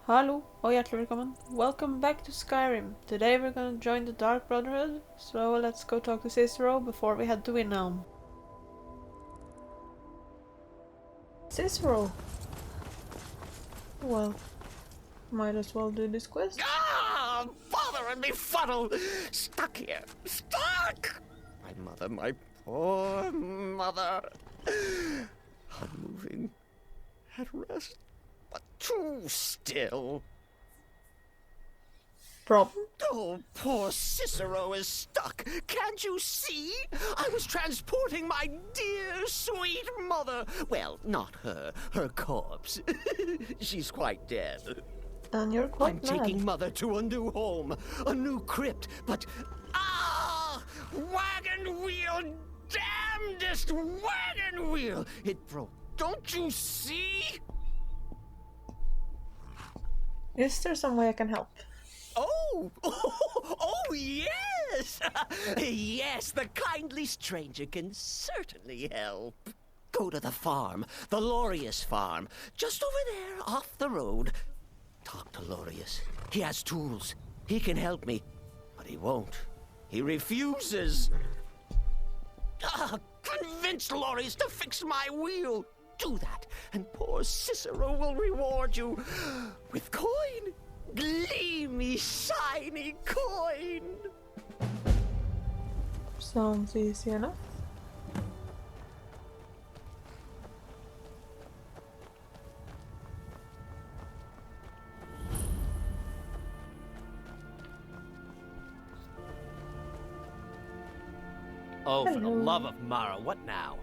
Hallo og hjertelig velkommen. Welcome back to Skyrim. Today we're gonna join the Dark Brotherhood, so let's go talk to Cicero before we head to Windhelm. Cicero! Well, might as well do this quest. Ah, bother and befuddle! Stuck here, stuck! My poor mother. Unmoving, at rest, but too still. Problem? Oh, poor Cicero is stuck. Can't you see? I was transporting my dear, sweet mother. Well, not her corpse. She's quite dead. And you're quite I'm mad. taking Mother to a new home, a new crypt, but... Ah! Wagon wheel! Damnedest wagon wheel! It broke. Don't you see? Is there some way I can help? Oh, yes! Yes, the kindly stranger can certainly help. Go to the farm, the Lorius farm, just over there off the road. Talk to Lorius. He has tools. He can help me. But he won't. He refuses. Convince Lorius to fix my wheel. Do that, and poor Cicero will reward you with coin. Gleamy, shiny coin. Sounds easy enough. Oh, for the Hello. love of Mara, what now?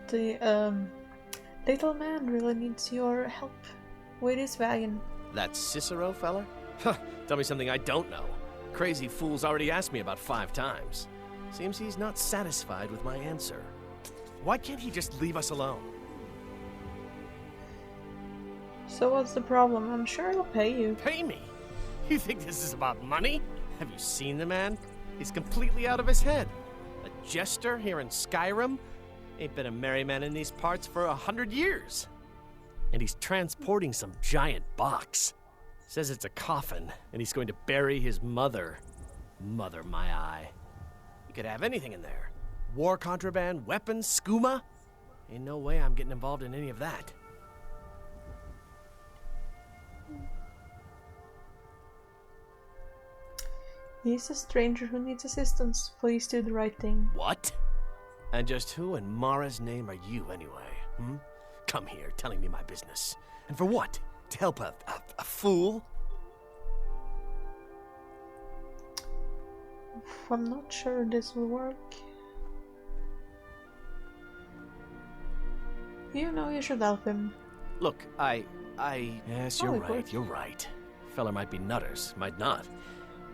The, little man really needs your help with his wagon. That Cicero fella? Huh, tell me something I don't know. Crazy fool's already asked me about 5 times. Seems he's not satisfied with my answer. Why can't he just leave us alone? So what's the problem? I'm sure he'll pay you. Pay me? You think this is about money? Have you seen the man? He's completely out of his head. A jester here in Skyrim? Ain't been a merry man in these parts for 100 years. And he's transporting some giant box. Says it's a coffin, and he's going to bury his mother. Mother, my eye. He could have anything in there. War contraband, weapons, skooma. Ain't no way I'm getting involved in any of that. He's a stranger who needs assistance. Please do the right thing. What? And just who in Mara's name are you, anyway? Hmm? Come here, telling me my business. And for what? To help a fool? I'm not sure this will work. You know you should help him. Look, Yes, Oh, you're it right, worked. you're right. Fella might be nutters, might not.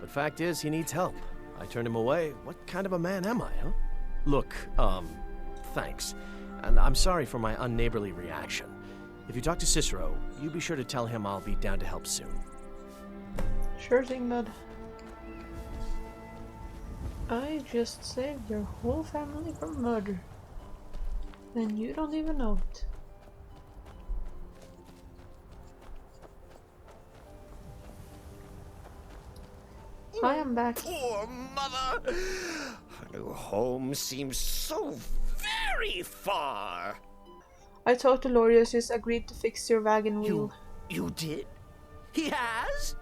But fact is, he needs help. I turned him away. What kind of a man am I, huh? Look, thanks. And I'm sorry for my unneighborly reaction. If you talk to Cicero, you be sure to tell him I'll be down to help soon. Sure thing, bud. I just saved your whole family from murder. And you don't even know it. I am back. Poor mother. Her new home seems so very far. I talked to Lorius, who's agreed to fix your wagon wheel. You did? He has?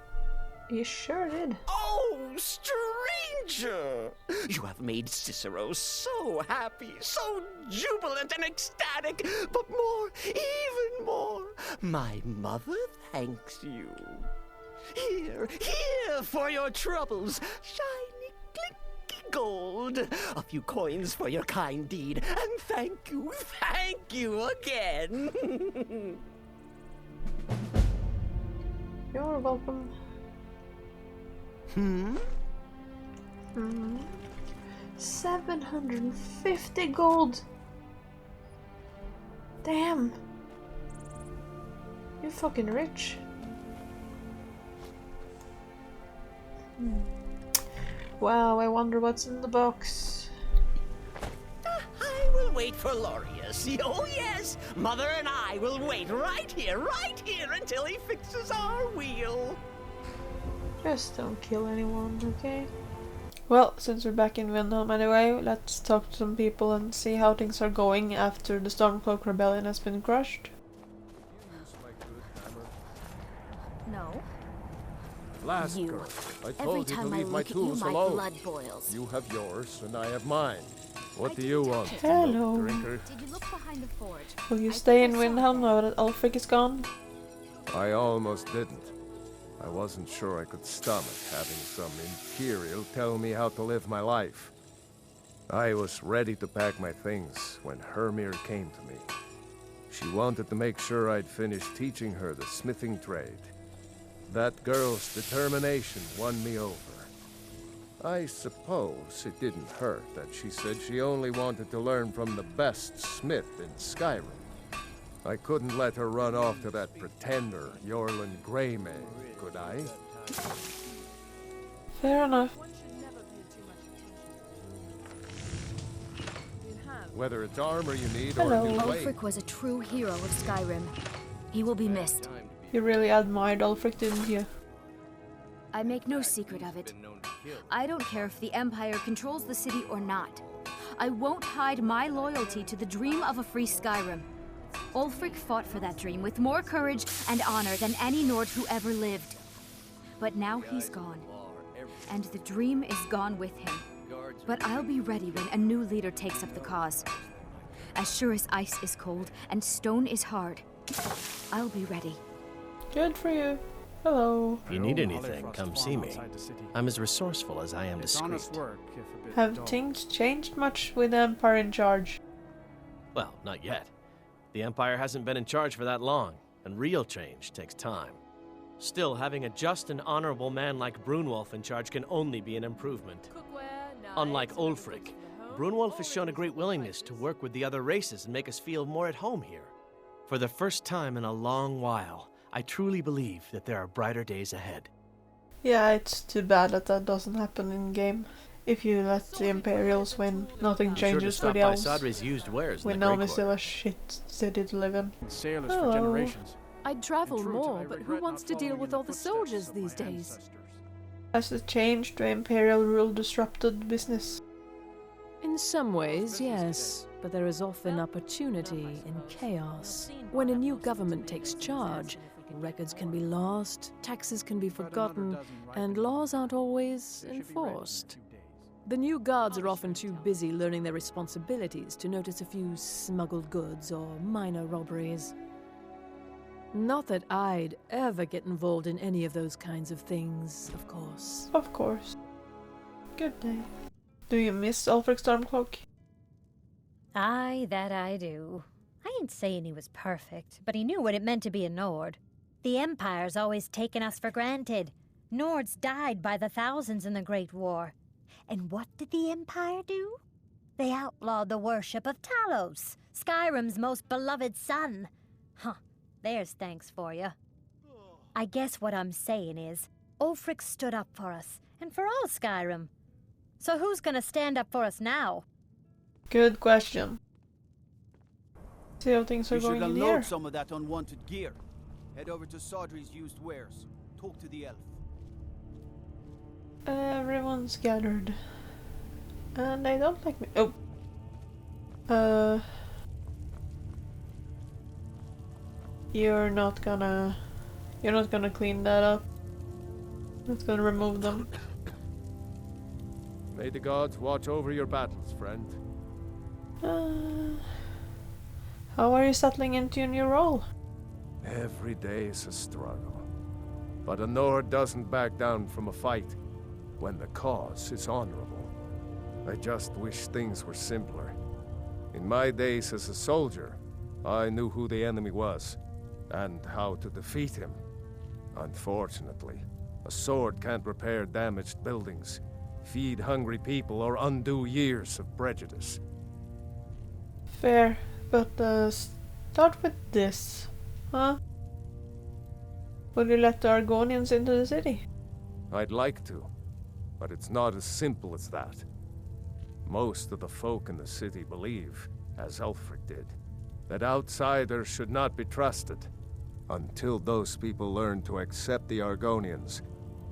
He sure did. Oh, stranger! You have made Cicero so happy, so jubilant and ecstatic, but more, even more, my mother thanks you. Here for your troubles, shiny, clicky gold, a few coins for your kind deed, and thank you again. You're welcome. Hmm? 750 gold! Damn! You're fucking rich. Wow, I wonder what's in the box. I will wait for Lorius. yes, oh yes. Mother and I will wait right here until he fixes our wheel. Just don't kill anyone, okay? Well, since we're back in Windhelm anyway, let's talk to some people and see how things are going after the Stormcloak Rebellion has been crushed. No. Last You. girl, I Every told you to time I leave my look at you, tools my alone. blood boils. You have yours, and I have mine. What do you want? Hello. Drinker? Did you look behind the forge? Will you I stay in think I saw Windhelm that. now that Ulfric is gone? I almost didn't. I wasn't sure I could stomach having some Imperial tell me how to live my life. I was ready to pack my things when Hermir came to me. She wanted to make sure I'd finish teaching her the smithing trade. That girl's determination won me over. I suppose it didn't hurt that she said she only wanted to learn from the best smith in Skyrim. I couldn't let her run off to that pretender, Yorlin Greymane, could I? Fair enough. Whether it's armor you need Hello. or a new blade. Ulfric was a true hero of Skyrim. He will be missed. You really admired Ulfric, didn't you? I make no secret of it. I don't care if the Empire controls the city or not. I won't hide my loyalty to the dream of a free Skyrim. Ulfric fought for that dream with more courage and honor than any Nord who ever lived. But now he's gone, and the dream is gone with him. But I'll be ready when a new leader takes up the cause. As sure as ice is cold and stone is hard, I'll be ready. Good for you. Hello. If you need anything, come see me. I'm as resourceful as I am discreet. Have things changed much with the Empire in charge? Well, not yet. The Empire hasn't been in charge for that long, and real change takes time. Still, having a just and honorable man like Brunwulf in charge can only be an improvement. Unlike Ulfric, Brunwulf has shown a great willingness to work with the other races and make us feel more at home here. For the first time in a long while, I truly believe that there are brighter days ahead. Yeah, it's too bad that that doesn't happen in game. If you let the Imperials win, nothing changes for the elves. Sadri's used wares in the Windhelm Grey is still Quarter. a shit city to live in. Sailors Hello. for generations. I'd travel In truth, more, I but regret who wants not to deal following with in all the the footsteps soldiers of these my days? ancestors. Has it changed? The Imperial rule disrupted business? In some ways, yes, but there is often opportunity in chaos. When a new government takes charge, records can be lost, taxes can be forgotten, and laws aren't always enforced. The new guards are often too busy learning their responsibilities to notice a few smuggled goods or minor robberies. Not that I'd ever get involved in any of those kinds of things, of course. Of course. Good day. Do you miss Ulfric Stormcloak? Aye, that I do. I ain't saying he was perfect, but he knew what it meant to be a Nord. The Empire's always taken us for granted. Nords died by the thousands in the Great War. And what did the Empire do? They outlawed the worship of Talos, Skyrim's most beloved son. Huh, there's thanks for you. I guess what I'm saying is, Ulfric stood up for us, and for all Skyrim. So who's gonna stand up for us now? Good question. See how things are You should going in unload here. some of that unwanted gear. Head over to Sodri's used wares. Talk to the elf. Everyone's gathered. And they don't like me. Oh. You're not gonna clean that up. Not gonna remove them. May the gods watch over your battles, friend. How are you settling into your new role? Every day is a struggle. But a Nord doesn't back down from a fight when the cause is honorable. I just wish things were simpler. In my days as a soldier, I knew who the enemy was and how to defeat him. Unfortunately, a sword can't repair damaged buildings, feed hungry people, or undo years of prejudice. Fair, but start with this, huh? Will you let the Argonians into the city? I'd like to, but it's not as simple as that. Most of the folk in the city believe, as Ulfric did, that outsiders should not be trusted. Until those people learn to accept the Argonians,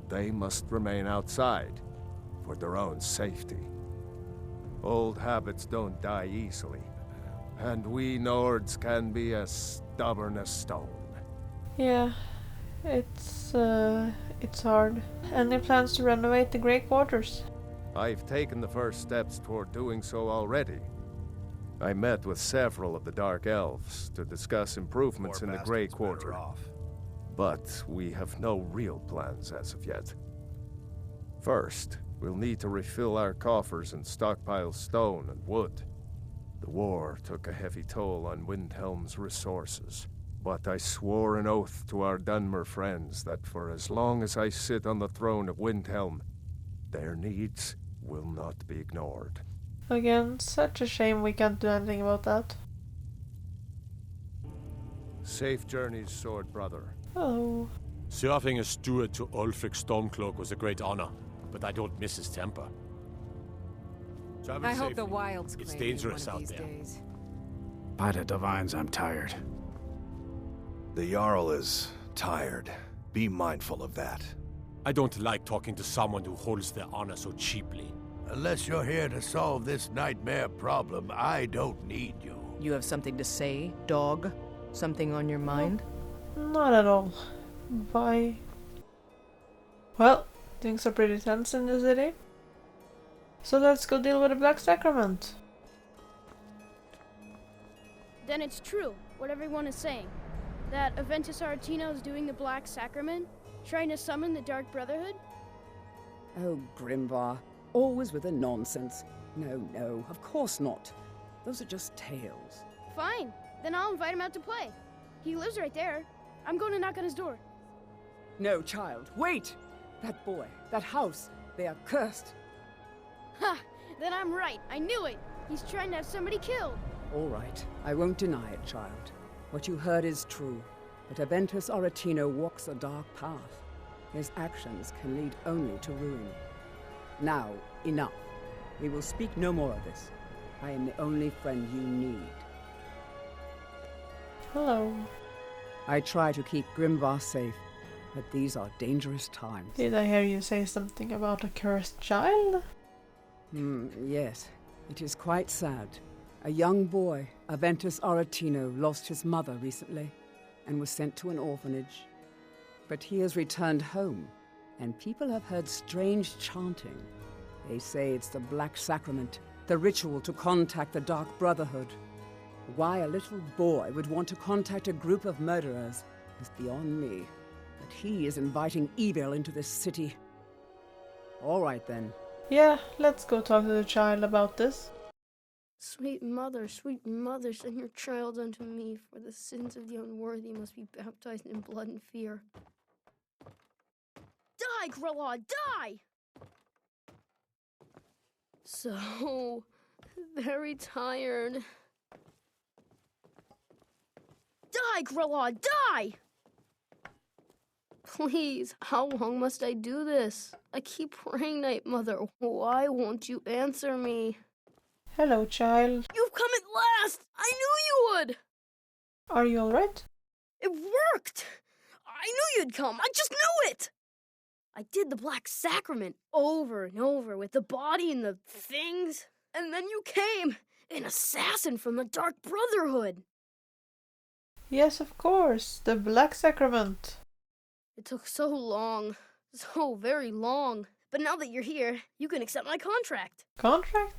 they must remain outside, for their own safety. Old habits don't die easily, and we Nords can be as stubborn as stone. Yeah, it's hard. Any plans to renovate the Grey Quarters? I've taken the first steps toward doing so already. I met with several of the Dark Elves to discuss improvements in the Grey Quarter. But we have no real plans as of yet. First, we'll need to refill our coffers and stockpile stone and wood. The war took a heavy toll on Windhelm's resources, but I swore an oath to our Dunmer friends that for as long as I sit on the throne of Windhelm, their needs will not be ignored. Again, such a shame we can't do anything about that. Safe journeys, Sword Brother. Oh. Serving as steward to Ulfric Stormcloak was a great honor, but I don't miss his temper. I hope the wilds It's claim me dangerous one of out these there. days. By the divines, I'm tired. The Jarl is tired. Be mindful of that. I don't like talking to someone who holds their honor so cheaply. Unless you're here to solve this nightmare problem, I don't need you. You have something to say, dog? Something on your mind? Not at all. Bye. Well, things are pretty tense in the city. So let's go deal with the Black Sacrament. Then it's true, what everyone is saying. That Aventus Aretino is doing the Black Sacrament, trying to summon the Dark Brotherhood? Oh, Grimvar. Always with the nonsense. No, of course not. Those are just tales. Fine, then I'll invite him out to play. He lives right there. I'm going to knock on his door. No, child, wait! That boy, that house, they are cursed. Ha! Then I'm right. I knew it. He's trying to have somebody killed. All right, I won't deny it, child. What you heard is true. But Aventus Aretino walks a dark path. His actions can lead only to ruin. Now, enough. We will speak no more of this. I am the only friend you need. Hello. I try to keep Grimvar safe, but these are dangerous times. Did I hear you say something about a cursed child? Yes. It is quite sad. A young boy, Aventus Aretino, lost his mother recently and was sent to an orphanage. But he has returned home, and people have heard strange chanting. They say it's the Black Sacrament, the ritual to contact the Dark Brotherhood. Why a little boy would want to contact a group of murderers is beyond me. But he is inviting evil into this city. All right then. Yeah, let's go talk to the child about this. Sweet mother, send your child unto me, for the sins of the unworthy must be baptized in blood and fear. Die, Grilla, die! So very tired. Die, Grilla, die! Please, how long must I do this? I keep praying, Night Mother. Why won't you answer me? Hello, child. You've come at last! I knew you would! Are you alright? It worked! I knew you'd come! I just knew it! I did the Black Sacrament over and over with the body and the things. And then you came! An assassin from the Dark Brotherhood! Yes, of course. The Black Sacrament. It took so long. So very long. But now that you're here, you can accept my contract. Contract?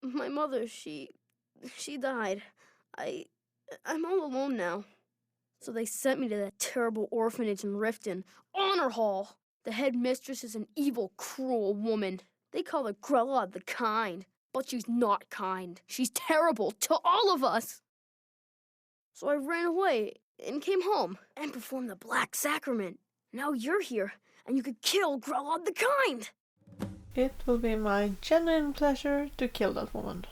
My mother, she died. I'm all alone now. So they sent me to that terrible orphanage in Riften, Honor Hall. The headmistress is an evil, cruel woman. They call her Grella the Kind, but she's not kind. She's terrible to all of us. So I ran away and came home and performed the Black Sacrament. Now you're here, and you could kill Grella the Kind. It will be my genuine pleasure to kill that woman.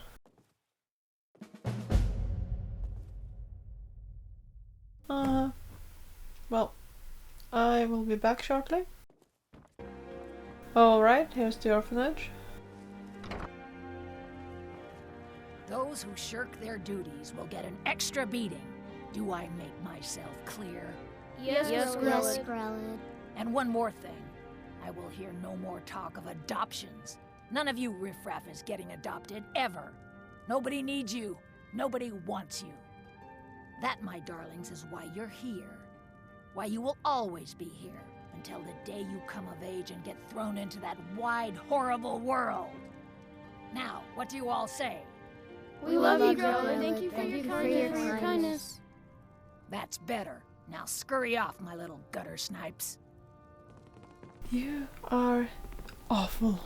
Well, I will be back shortly. Alright, here's the orphanage. Those who shirk their duties will get an extra beating. Do I make myself clear? Yes, Grelid. And one more thing. I will hear no more talk of adoptions. None of you riffraff is getting adopted, ever. Nobody needs you. Nobody wants you. That, my darlings, is why you're here. Why you will always be here, until the day you come of age and get thrown into that wide, horrible world. Now, what do you all say? We love you, Grelid. Thank you for your kindness. That's better. Now scurry off, my little gutter snipes. You are awful.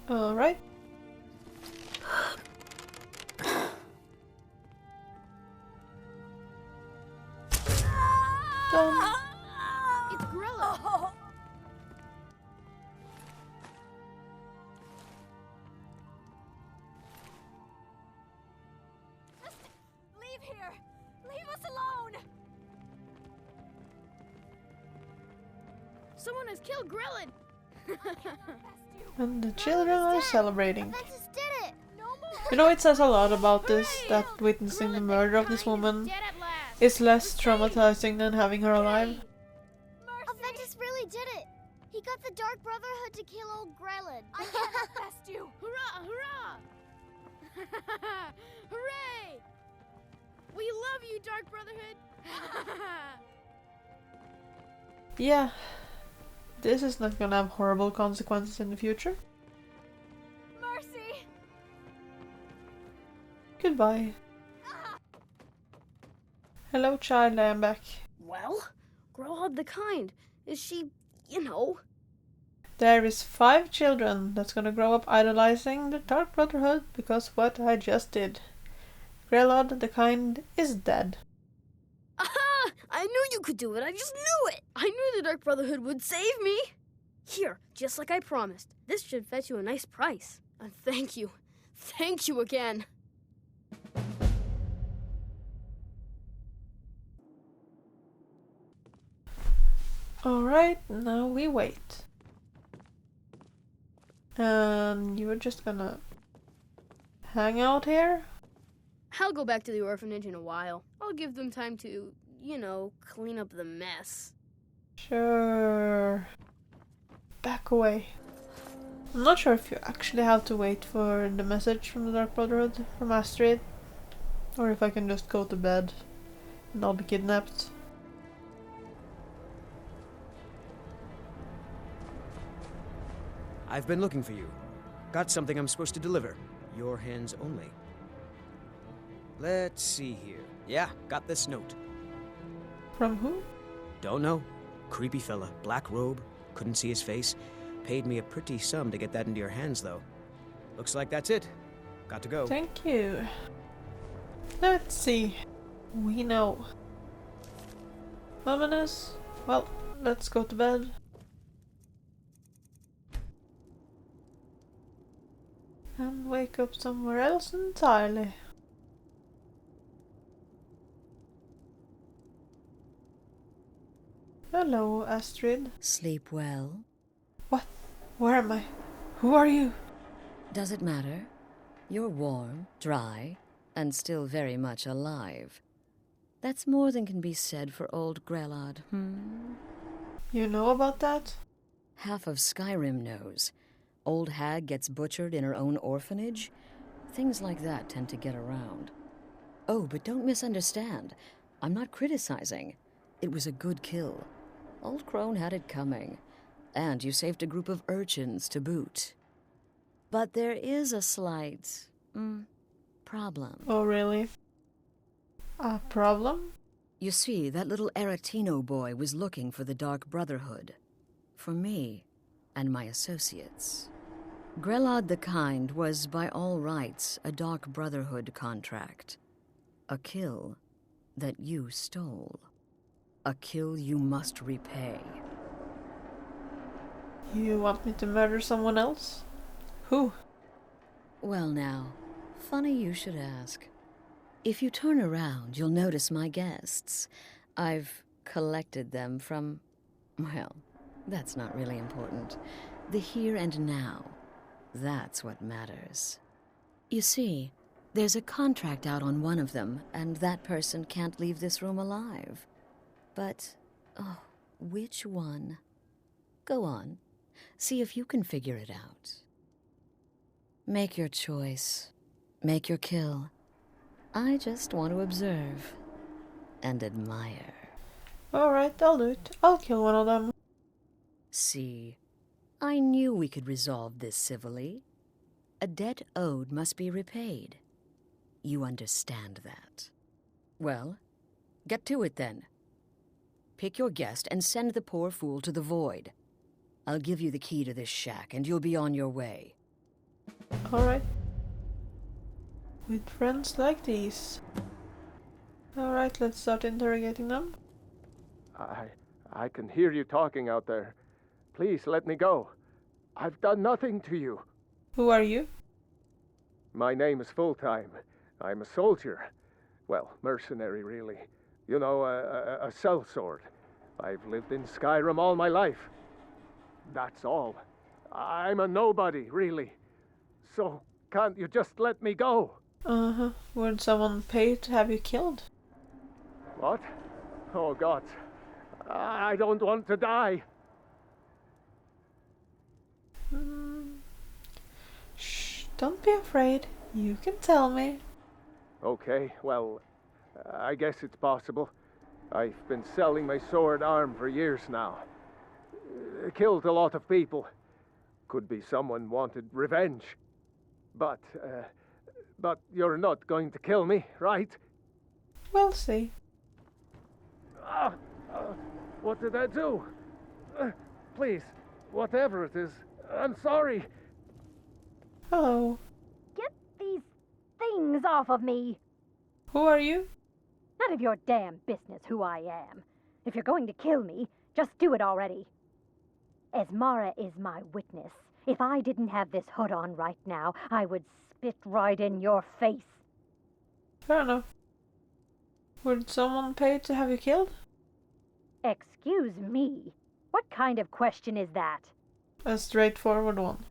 All right. Done. It's Grelid. Just leave here. Leave us alone. Someone has killed Grelid. And the children are celebrating. You know, it says a lot about this, that witnessing the murder of this woman is less traumatizing than having her alive. Aventus really did it. He got the Dark Brotherhood to kill old Grelid. I can't arrest you. Hurrah! Hurrah! Hooray! We love you, Dark Brotherhood. Yeah, this is not gonna have horrible consequences in the future. Mercy. Goodbye. Hello, child, I am back. Well, Grelid the Kind. Is she, you know? There is 5 children that's gonna grow up idolizing the Dark Brotherhood because what I just did. Grelod the Kind is dead. Aha! I knew you could do it. I just knew it. I knew the Dark Brotherhood would save me. Here, just like I promised. This should fetch you a nice price. And thank you. Thank you again. Alright, now we wait. And you're just gonna hang out here? I'll go back to the orphanage in a while. I'll give them time to, you know, clean up the mess. Sure. Back away. I'm not sure if you actually have to wait for the message from the Dark Brotherhood from Astrid, or if I can just go to bed and I'll be kidnapped. I've been looking for you. Got something I'm supposed to deliver. Your hands only. Let's see here. Yeah, got this note. From who? Don't know. Creepy fella, black robe, couldn't see his face. Paid me a pretty sum to get that into your hands, though. Looks like that's it. Got to go. Thank you. Let's see. We know. Ominous. Well, let's go to bed. And wake up somewhere else entirely. Hello, Astrid. Sleep well? What? Where am I? Who are you? Does it matter? You're warm, dry, and still very much alive. That's more than can be said for old Grelod, You know about that? Half of Skyrim knows. Old hag gets butchered in her own orphanage. Things like that tend to get around. Oh, but don't misunderstand. I'm not criticizing. It was a good kill. Old Crone had it coming. And you saved a group of urchins to boot. But there is a slight, problem. Oh, really? A problem? You see, that little Aretino boy was looking for the Dark Brotherhood. For me and my associates. Grelod the Kind was, by all rights, a Dark Brotherhood contract. A kill that you stole. A kill you must repay. You want me to murder someone else? Who? Well now, funny you should ask. If you turn around, you'll notice my guests. I've collected them from, well, that's not really important. The here and now, that's what matters. You see, there's a contract out on one of them, and that person can't leave this room alive. But, oh, which one? Go on, see if you can figure it out. Make your choice. Make your kill. I just want to observe and admire. Alright, I'll do it. I'll kill one of them. See, I knew we could resolve this civilly. A debt owed must be repaid. You understand that. Well, get to it then. Pick your guest and send the poor fool to the void. I'll give you the key to this shack and you'll be on your way. Alright. With friends like these. Alright, let's start interrogating them. I can hear you talking out there. Please let me go. I've done nothing to you. Who are you? My name is Full-Time. I'm a soldier. Well, mercenary, really. You know, a sellsword. I've lived in Skyrim all my life. That's all. I'm a nobody, really. So, can't you just let me go? Uh-huh. Would someone pay to have you killed? What? Oh, God. I don't want to die. Shh, don't be afraid. You can tell me. Okay, well, I guess it's possible. I've been selling my sword arm for years now. Killed a lot of people. Could be someone wanted revenge. But you're not going to kill me, right? We'll see. What did I do? Please, whatever it is, I'm sorry. Hello. Get these things off of me! Who are you? None of your damn business who I am. If you're going to kill me, just do it already. Esmara is my witness. If I didn't have this hood on right now, I would spit right in your face. Fair enough. Would someone pay to have you killed? Excuse me? What kind of question is that? A straightforward one.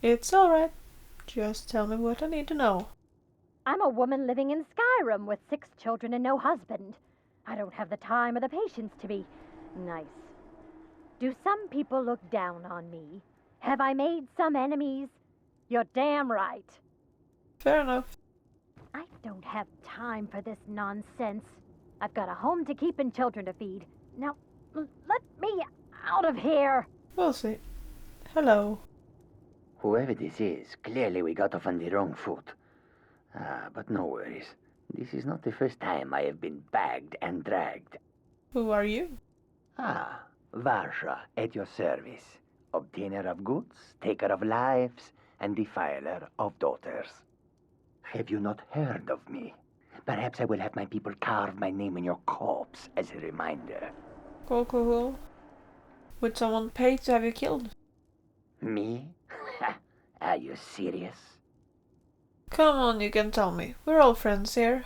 It's alright. Just tell me what I need to know. I'm a woman living in Skyrim with 6 children and no husband. I don't have the time or the patience to be nice. Do some people look down on me? Have I made some enemies? You're damn right. Fair enough. I don't have time for this nonsense. I've got a home to keep and children to feed. Now, let me out of here. We'll see. Hello. Whoever this is, clearly we got off on the wrong foot. But no worries. This is not the first time I have been bagged and dragged. Who are you? Varsha, at your service. Obtainer of goods, taker of lives, and defiler of daughters. Have you not heard of me? Perhaps I will have my people carve my name in your corpse as a reminder. Cool. Would someone pay to have you killed? Me? Are you serious? Come on, you can tell me. We're all friends here.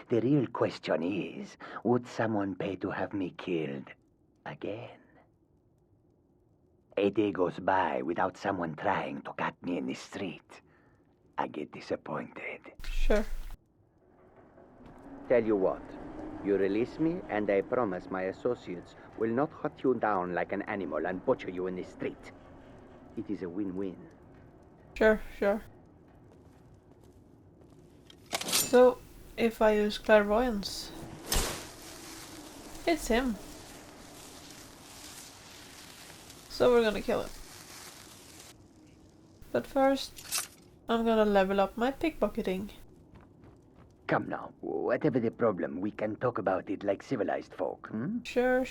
The real question is, would someone pay to have me killed again? A day goes by without someone trying to cut me in the street. I get disappointed. Sure. Tell you what, you release me and I promise my associates will not hunt you down like an animal and butcher you in the street. It is a win-win. Sure. So, if I use clairvoyance, it's him. So we're gonna kill him. But first, I'm gonna level up my pickpocketing. Come now, whatever the problem, we can talk about it like civilized folk, hmm? Sure.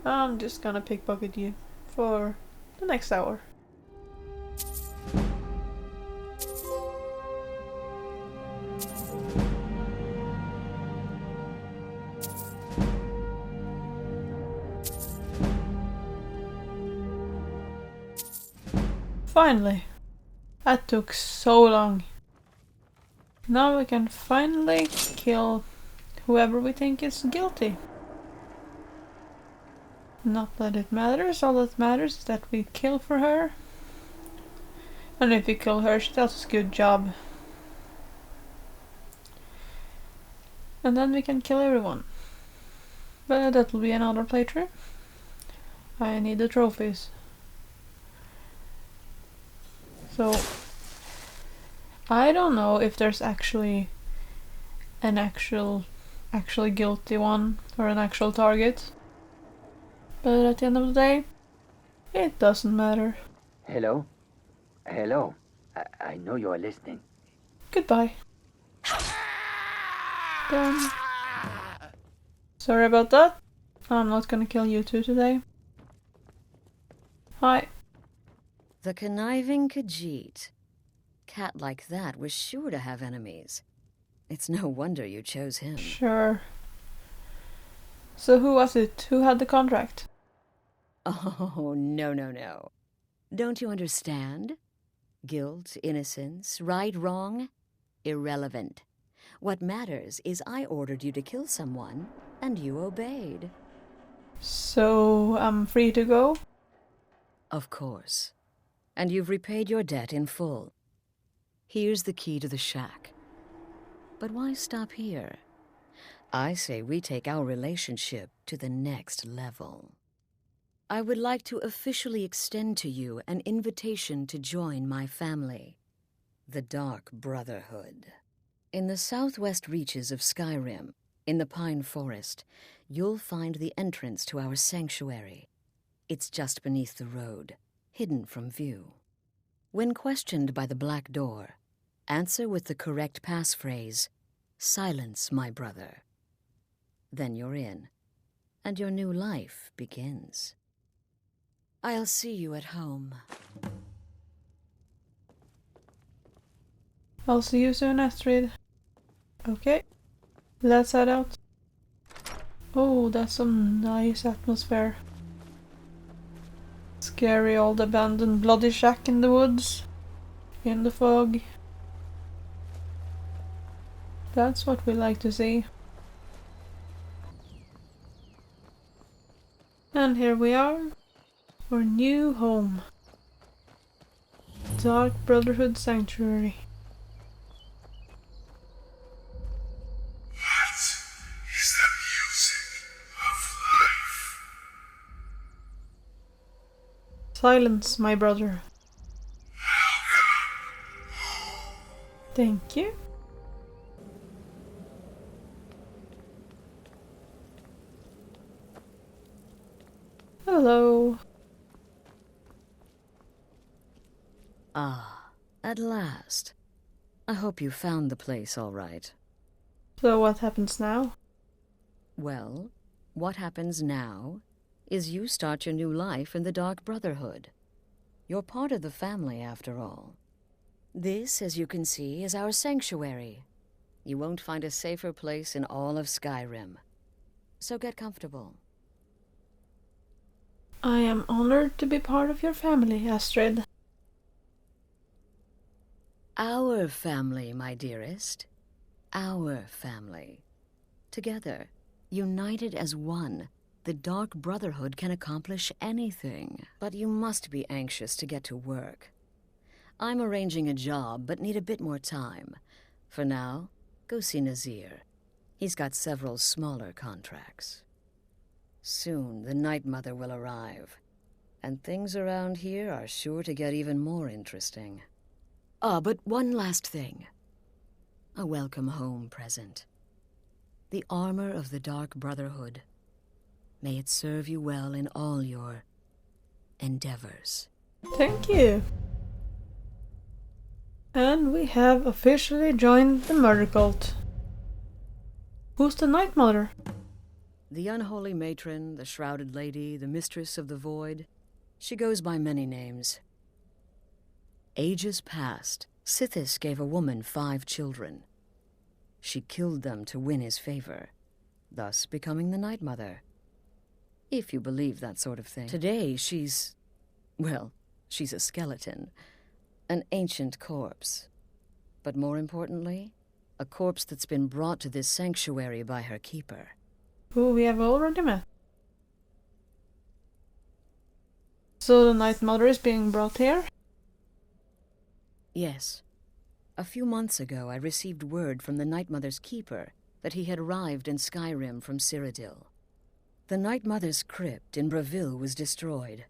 I'm just gonna pickpocket you for the next hour. Finally. That took so long. Now we can finally kill whoever we think is guilty. Not that it matters, all that matters is that we kill for her. And if we kill her, she tells us good job. And then we can kill everyone. But that will be another playthrough. I need the trophies. So I don't know if there's actually an actually guilty one or an actual target. But at the end of the day, it doesn't matter. Hello? Hello? I know you are listening. Goodbye. Done. Sorry about that. I'm not gonna kill you two today. Hi. The conniving Khajiit. Cat like that was sure to have enemies. It's no wonder you chose him. Sure. So who was it? Who had the contract? Oh, no. Don't you understand? Guilt, innocence, right, wrong, irrelevant. What matters is I ordered you to kill someone, and you obeyed. So I'm free to go? Of course. And you've repaid your debt in full. Here's the key to the shack. But why stop here? I say we take our relationship to the next level. I would like to officially extend to you an invitation to join my family, the Dark Brotherhood. In the southwest reaches of Skyrim, in the Pine Forest, you'll find the entrance to our sanctuary. It's just beneath the road, hidden from view. When questioned by the Black Door, answer with the correct passphrase, "Silence, my brother." Then you're in, and your new life begins. I'll see you at home. I'll see you soon, Astrid. Okay, let's head out. Oh, that's some nice atmosphere. Scary old abandoned bloody shack in the woods. In the fog. That's what we like to see. And here we are. Our new home. Dark Brotherhood Sanctuary. What is the music of life? Silence, my brother. Thank you. Hello. Ah, at last. I hope you found the place all right. So what happens now? Well, what happens now is you start your new life in the Dark Brotherhood. You're part of the family, after all. This, as you can see, is our sanctuary. You won't find a safer place in all of Skyrim. So get comfortable. I am honored to be part of your family, Astrid. Our family, my dearest. Our family. Together, united as one, the Dark Brotherhood can accomplish anything. But you must be anxious to get to work. I'm arranging a job, but need a bit more time. For now, go see Nazir. He's got several smaller contracts. Soon, the Night Mother will arrive. And things around here are sure to get even more interesting. Ah, but one last thing. A welcome home present. The armor of the Dark Brotherhood. May it serve you well in all your endeavors. Thank you. And we have officially joined the murder cult. Who's the Night Mother? The unholy matron, the shrouded lady, the mistress of the void. She goes by many names. Ages past, Sithis gave a woman 5 children. She killed them to win his favor, thus becoming the Night Mother. If you believe that sort of thing. Today, she's She's a skeleton. An ancient corpse. But more importantly, a corpse that's been brought to this sanctuary by her keeper. Who we have already met. So the Night Mother is being brought here? Yes. A few months ago, I received word from the Night Mother's keeper that he had arrived in Skyrim from Cyrodiil. The Night Mother's crypt in Bravil was destroyed,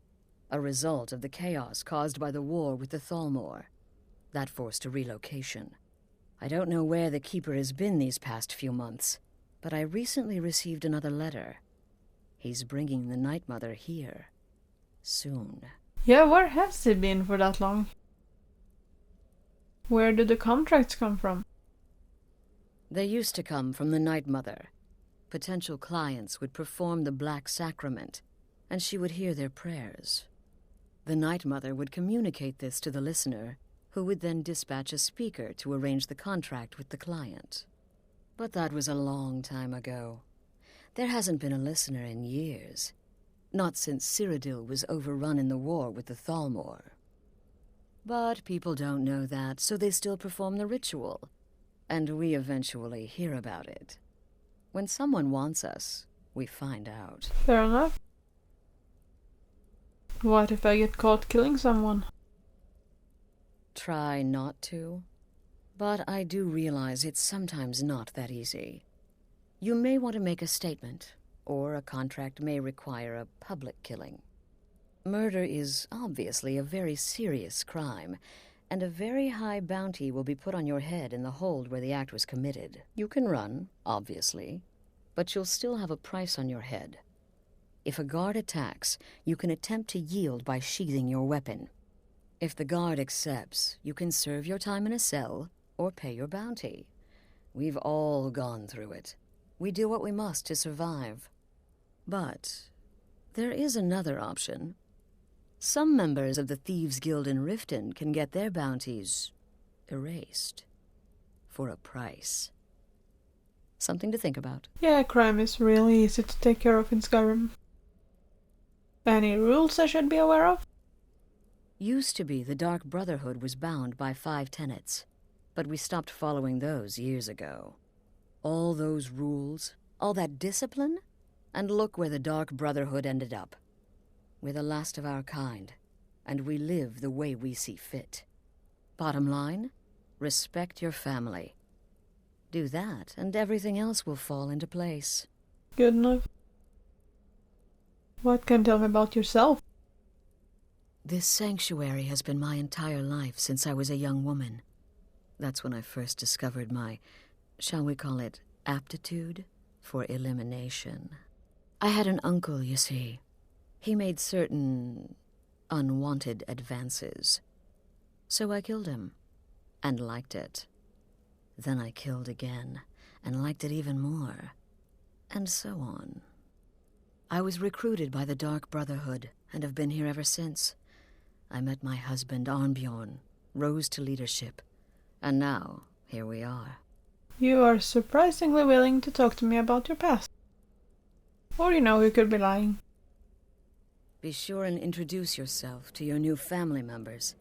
a result of the chaos caused by the war with the Thalmor. That forced a relocation. I don't know where the keeper has been these past few months, but I recently received another letter. He's bringing the Night Mother here. Soon. Yeah, where has he been for that long? Where do the contracts come from? They used to come from the Night Mother. Potential clients would perform the Black Sacrament, and she would hear their prayers. The Night Mother would communicate this to the listener, who would then dispatch a speaker to arrange the contract with the client. But that was a long time ago. There hasn't been a listener in years. Not since Cyrodiil was overrun in the war with the Thalmor. But people don't know that, so they still perform the ritual. And we eventually hear about it. When someone wants us, we find out. Fair enough. What if I get caught killing someone? Try not to. But I do realize it's sometimes not that easy. You may want to make a statement, or a contract may require a public killing. Murder is obviously a very serious crime, and a very high bounty will be put on your head in the hold where the act was committed. You can run, obviously, but you'll still have a price on your head. If a guard attacks, you can attempt to yield by sheathing your weapon. If the guard accepts, you can serve your time in a cell or pay your bounty. We've all gone through it. We do what we must to survive. But there is another option. Some members of the Thieves' Guild in Riften can get their bounties erased for a price. Something to think about. Yeah, crime is really easy to take care of in Skyrim. Any rules I should be aware of? Used to be the Dark Brotherhood was bound by 5 tenets, but we stopped following those years ago. All those rules, all that discipline, and look where the Dark Brotherhood ended up. We're the last of our kind, and we live the way we see fit. Bottom line, respect your family. Do that, and everything else will fall into place. Good enough. What can you tell me about yourself? This sanctuary has been my entire life since I was a young woman. That's when I first discovered my, shall we call it, aptitude for elimination. I had an uncle, you see. He made certain unwanted advances. So I killed him, and liked it. Then I killed again, and liked it even more, and so on. I was recruited by the Dark Brotherhood, and have been here ever since. I met my husband, Arnbjorn, rose to leadership, and now, here we are. You are surprisingly willing to talk to me about your past. Or you could be lying. Be sure and introduce yourself to your new family members.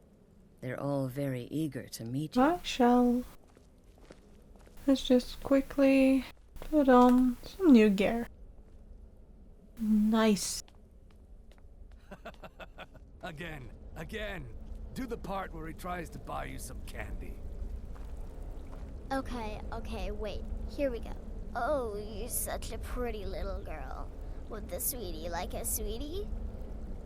They're all very eager to meet you. I shall. Let's just quickly put on some new gear. Nice. Again. Do the part where he tries to buy you some candy. Okay, wait. Here we go. Oh, you're such a pretty little girl. Would the sweetie like a sweetie?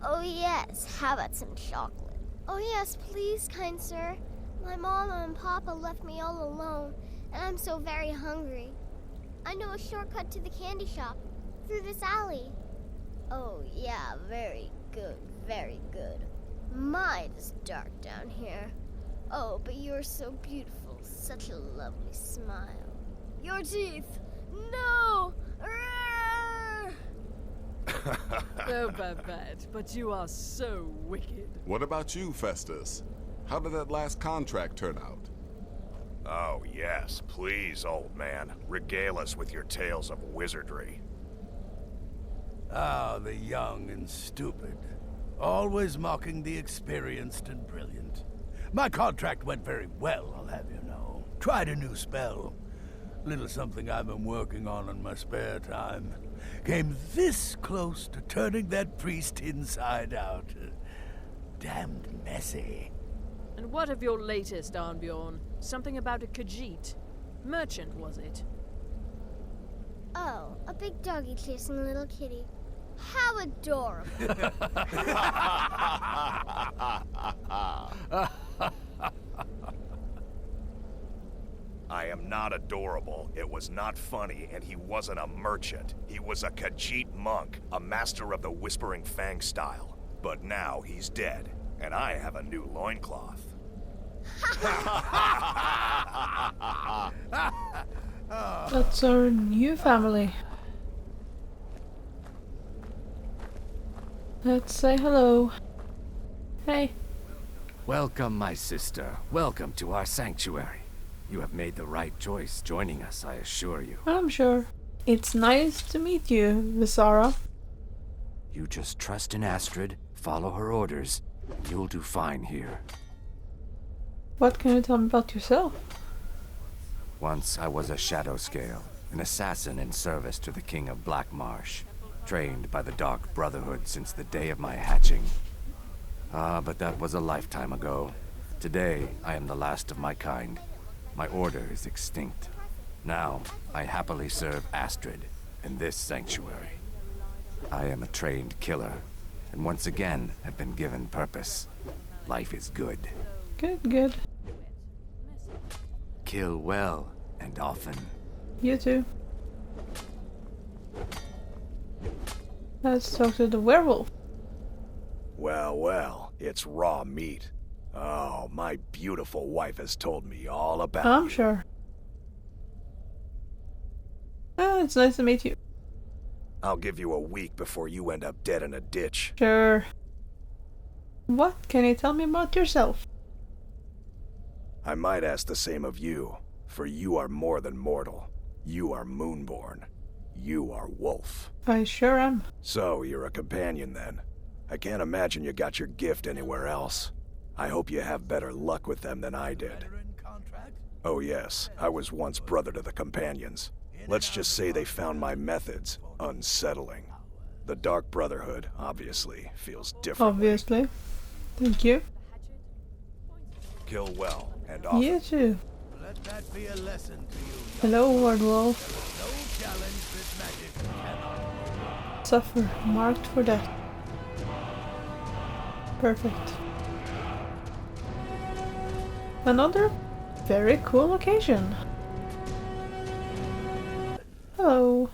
Oh yes, how about some chocolate? Oh yes, please, kind sir. My mama and papa left me all alone, and I'm so very hungry. I know a shortcut to the candy shop, through this alley. Oh yeah, very good, very good. My, it's dark down here. Oh, but you're so beautiful, such a lovely smile. Your teeth! No! Oh, Babette, but you are so wicked. What about you, Festus? How did that last contract turn out? Oh, yes, please, old man. Regale us with your tales of wizardry. Ah, the young and stupid. Always mocking the experienced and brilliant. My contract went very well, I'll have you know. Tried a new spell. Little something I've been working on in my spare time. Came this close to turning that priest inside out. Damned messy. And what of your latest, Arnbjorn? Something about a Khajiit. Merchant, was it? Oh, a big doggy chasing a little kitty. How adorable. I am not adorable. It was not funny, and he wasn't a merchant. He was a Khajiit monk, a master of the Whispering Fang style. But now he's dead, and I have a new loincloth. That's our new family. Let's say hello. Hey. Welcome, my sister. Welcome to our sanctuary. You have made the right choice joining us, I assure you. I'm sure. It's nice to meet you, Visara. You just trust in Astrid, follow her orders, and you'll do fine here. What can you tell me about yourself? Once I was a shadow scale, an assassin in service to the King of Black Marsh, trained by the Dark Brotherhood since the day of my hatching. But that was a lifetime ago. Today, I am the last of my kind. My order is extinct. Now, I happily serve Astrid in this sanctuary. I am a trained killer, and once again have been given purpose. Life is good. Good. Kill well and often. You too. Let's talk to the werewolf. Well, it's raw meat. Oh, my beautiful wife has told me all about I'm you. sure. It's nice to meet you. I'll give you a week before you end up dead in a ditch. Sure. What can you tell me about yourself? I might ask the same of you, for you are more than mortal. You are Moonborn. You are Wolf. I sure am. So, you're a companion then. I can't imagine you got your gift anywhere else. I hope you have better luck with them than I did. Oh yes, I was once brother to the companions. Let's just say they found my methods unsettling. The Dark Brotherhood, obviously, feels different. Obviously. Thank you. Kill well and often. You too. Let that be a lesson to you. Hello, werewolf. No challenge this magic cannot. Suffer. Marked for death. Perfect. Another very cool location. Hello.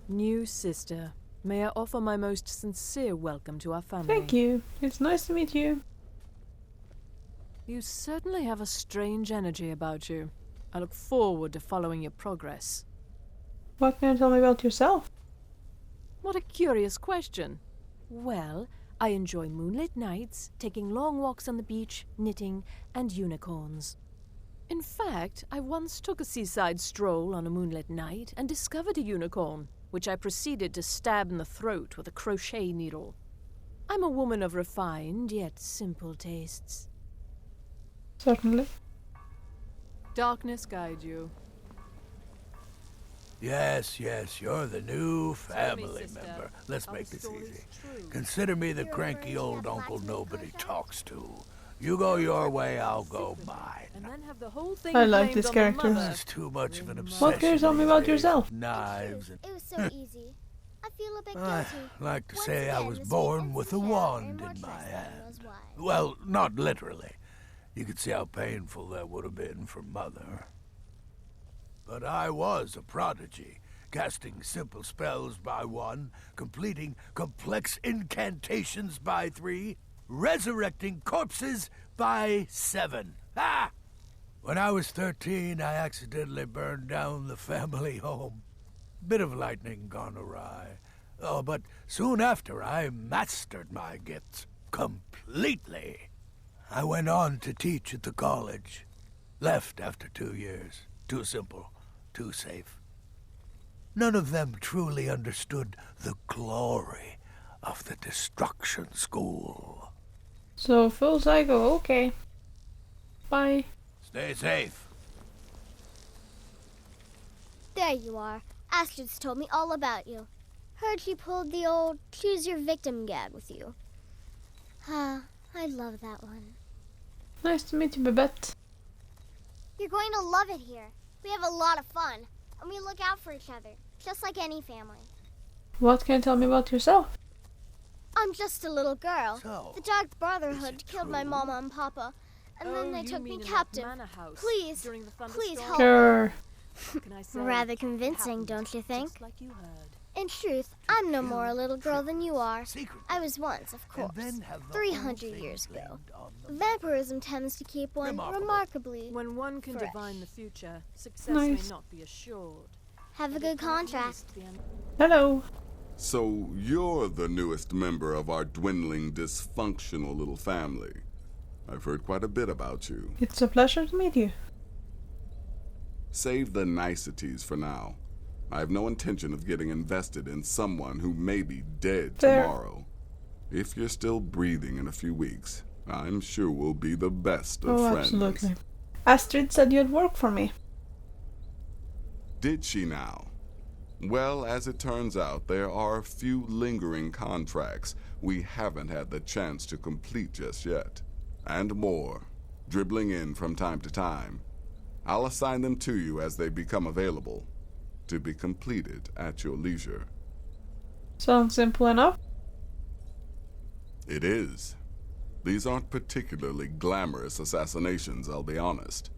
New sister. May I offer my most sincere welcome to our family. Thank you. It's nice to meet you. You certainly have a strange energy about you. I look forward to following your progress. What can you tell me about yourself? What a curious question. Well, I enjoy moonlit nights, taking long walks on the beach, knitting, and unicorns. In fact, I once took a seaside stroll on a moonlit night and discovered a unicorn, which I proceeded to stab in the throat with a crochet needle. I'm a woman of refined yet simple tastes. Certainly. Darkness guide you. Yes, you're the new family member. Let's make this easy. Consider me the cranky old uncle nobody talks to. You go your way, I'll go mine. And then have the whole thing I like blamed this on the character. mother. This is too much of an obsession. What can you tell me about yourself? Knives and... It was so easy. I feel a bit I guilty. like to Once say I again, was the born sweetness with a of hair wand and more in my trusting hand. was wise. Well, not literally. You could see how painful that would have been for Mother. But I was a prodigy, casting simple spells by 1, completing complex incantations by 3, resurrecting corpses by 7. Ah! When I was 13, I accidentally burned down the family home. Bit of lightning gone awry. Oh, but soon after, I mastered my gifts completely. I went on to teach at the college. Left after 2 years. Too simple, too safe. None of them truly understood the glory of the Destruction School. So, full cycle, okay. Bye. Stay safe. There you are. Astrid's told me all about you. Heard you pulled the old choose your victim gag with you. Ah, I love that one. Nice to meet you, Babette. You're going to love it here. We have a lot of fun, and we look out for each other, just like any family. What can you tell me about yourself? I'm just a little girl. The Dark Brotherhood killed my mama and papa, and then they took me captive. Please, please help me. Sure. Rather convincing, don't you think? In truth, I'm no more a little girl than you are. I was once, of course, 300 years ago. Vampirism tends to keep one remarkably When one can fresh. divine the future, success may not be assured. Have a good contract. Hello. So you're the newest member of our dwindling, dysfunctional little family. I've heard quite a bit about you. It's a pleasure to meet you. Save the niceties for now. I have no intention of getting invested in someone who may be dead tomorrow. If you're still breathing in a few weeks, I'm sure we'll be the best of friends. Absolutely. Astrid said you'd work for me. Did she now? Well, as it turns out, there are a few lingering contracts we haven't had the chance to complete just yet. And more, dribbling in from time to time. I'll assign them to you as they become available, to be completed at your leisure. Sounds simple enough. It is. These aren't particularly glamorous assassinations, I'll be honest.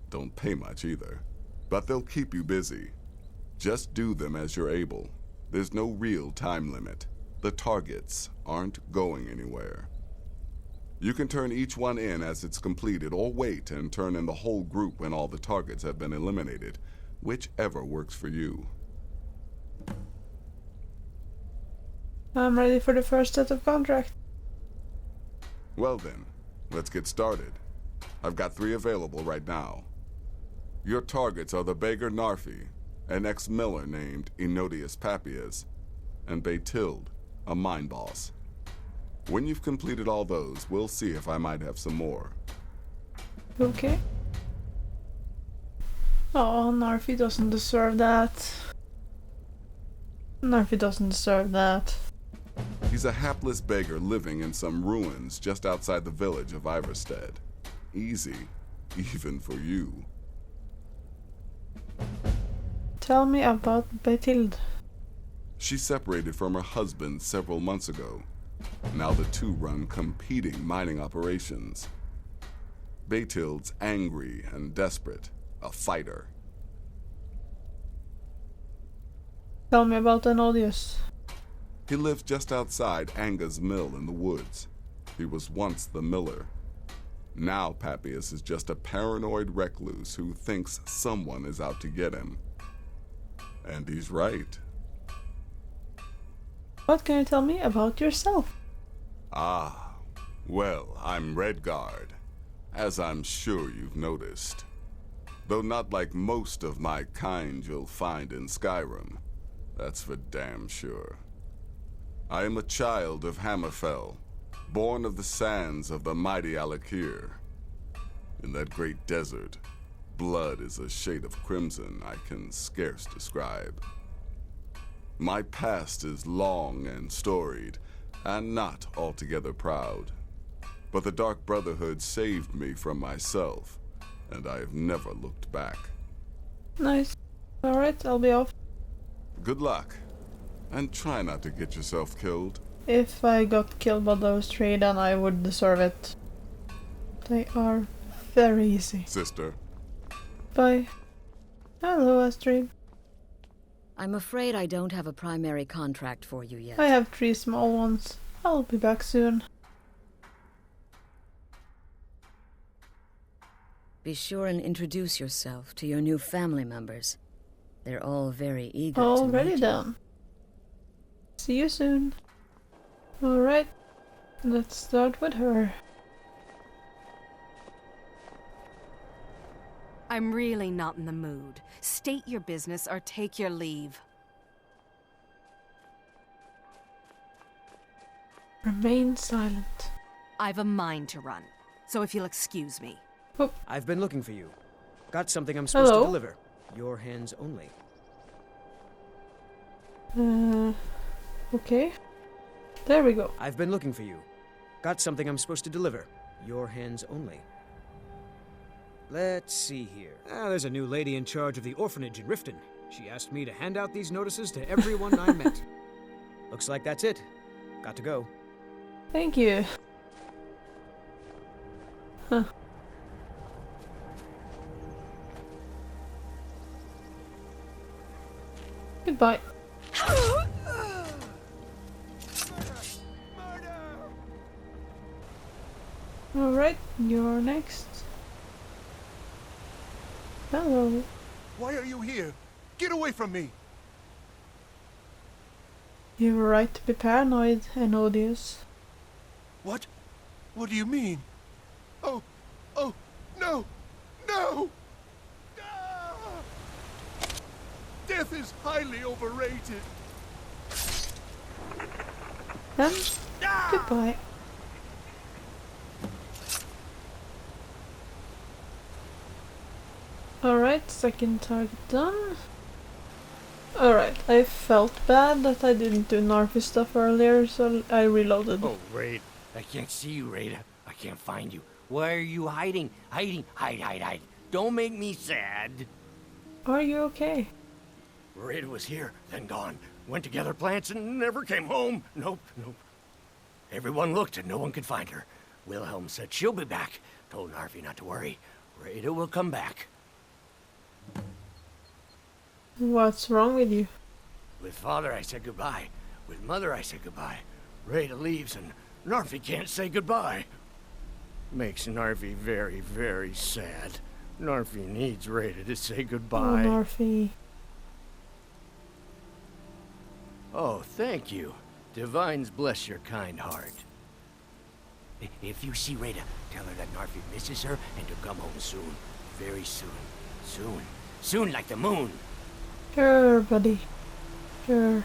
Don't pay much either. But they'll keep you busy. Just do them as you're able. There's no real time limit. The targets aren't going anywhere. You can turn each one in as it's completed, or wait and turn in the whole group when all the targets have been eliminated. Whichever works for you. I'm ready for the first set of contracts. Well then, let's get started. I've got 3 available right now. Your targets are the beggar Narfi, an ex-miller named Enodius Papias, and Baytild, a mine boss. When you've completed all those, we'll see if I might have some more. Okay. Oh, Narfi doesn't deserve that. Narfi doesn't deserve that. He's a hapless beggar living in some ruins just outside the village of Iverstead. Easy, even for you. Tell me about Baytild. She separated from her husband several months ago. Now the two run competing mining operations. Baytild's angry and desperate, a fighter. Tell me about Enodius. He lives just outside Anga's mill in the woods. He was once the miller. Now Papias is just a paranoid recluse who thinks someone is out to get him. And he's right. What can you tell me about yourself? Ah, well, I'm Redguard, as I'm sure you've noticed. Though not like most of my kind you'll find in Skyrim. That's for damn sure. I am a child of Hammerfell, born of the sands of the mighty Alakir. In that great desert, blood is a shade of crimson I can scarce describe. My past is long and storied, and not altogether proud. But the Dark Brotherhood saved me from myself, and I have never looked back. Nice. Alright, I'll be off. Good luck, and try not to get yourself killed. If I got killed by those 3, then I would deserve it. They are very easy. Sister. Bye. Hello, Astrid. I'm afraid I don't have a primary contract for you yet. I have 3 small ones. I'll be back soon. Be sure and introduce yourself to your new family members. They're all very eager to Already meet you. done. See you soon. Alright, let's start with her. I'm really not in the mood. State your business or take your leave. Remain silent. I've a mind to run, so if you'll excuse me. Oh. I've been looking for you. Got something I'm supposed Hello? to deliver. Your hands only. Okay. There we go. I've been looking for you. Got something I'm supposed to deliver. Your hands only. Let's see here. There's a new lady in charge of the orphanage in Riften. She asked me to hand out these notices to everyone I met. Looks like that's it. Got to go. Thank you. Huh. Goodbye. Alright, you're next. Hello. Why are you here? Get away from me! You were right to be paranoid and odious. What? What do you mean? Oh, no! No! Ah! Death is highly overrated. Then, goodbye. Alright, second target done. Alright, I felt bad that I didn't do Narfi stuff earlier, so I reloaded. Oh, Raid. I can't see you, Raida. I can't find you. Why are you hiding? Hide. Don't make me sad. Are you okay? Raida was here, then gone. Went to gather plants and never came home. Nope. Everyone looked and no one could find her. Wilhelm said she'll be back. Told Narfi not to worry. Raida will come back. What's wrong with you? With Father I said goodbye. With Mother I said goodbye. Raida leaves and Narfi can't say goodbye. Makes Narfi very, very sad. Narfi needs Raida to say goodbye. Oh, Narfi. Oh, thank you. Divines bless your kind heart. If you see Raida, tell her that Narfi misses her and to come home soon. Very soon. Soon like the moon. Sure, buddy. Sure.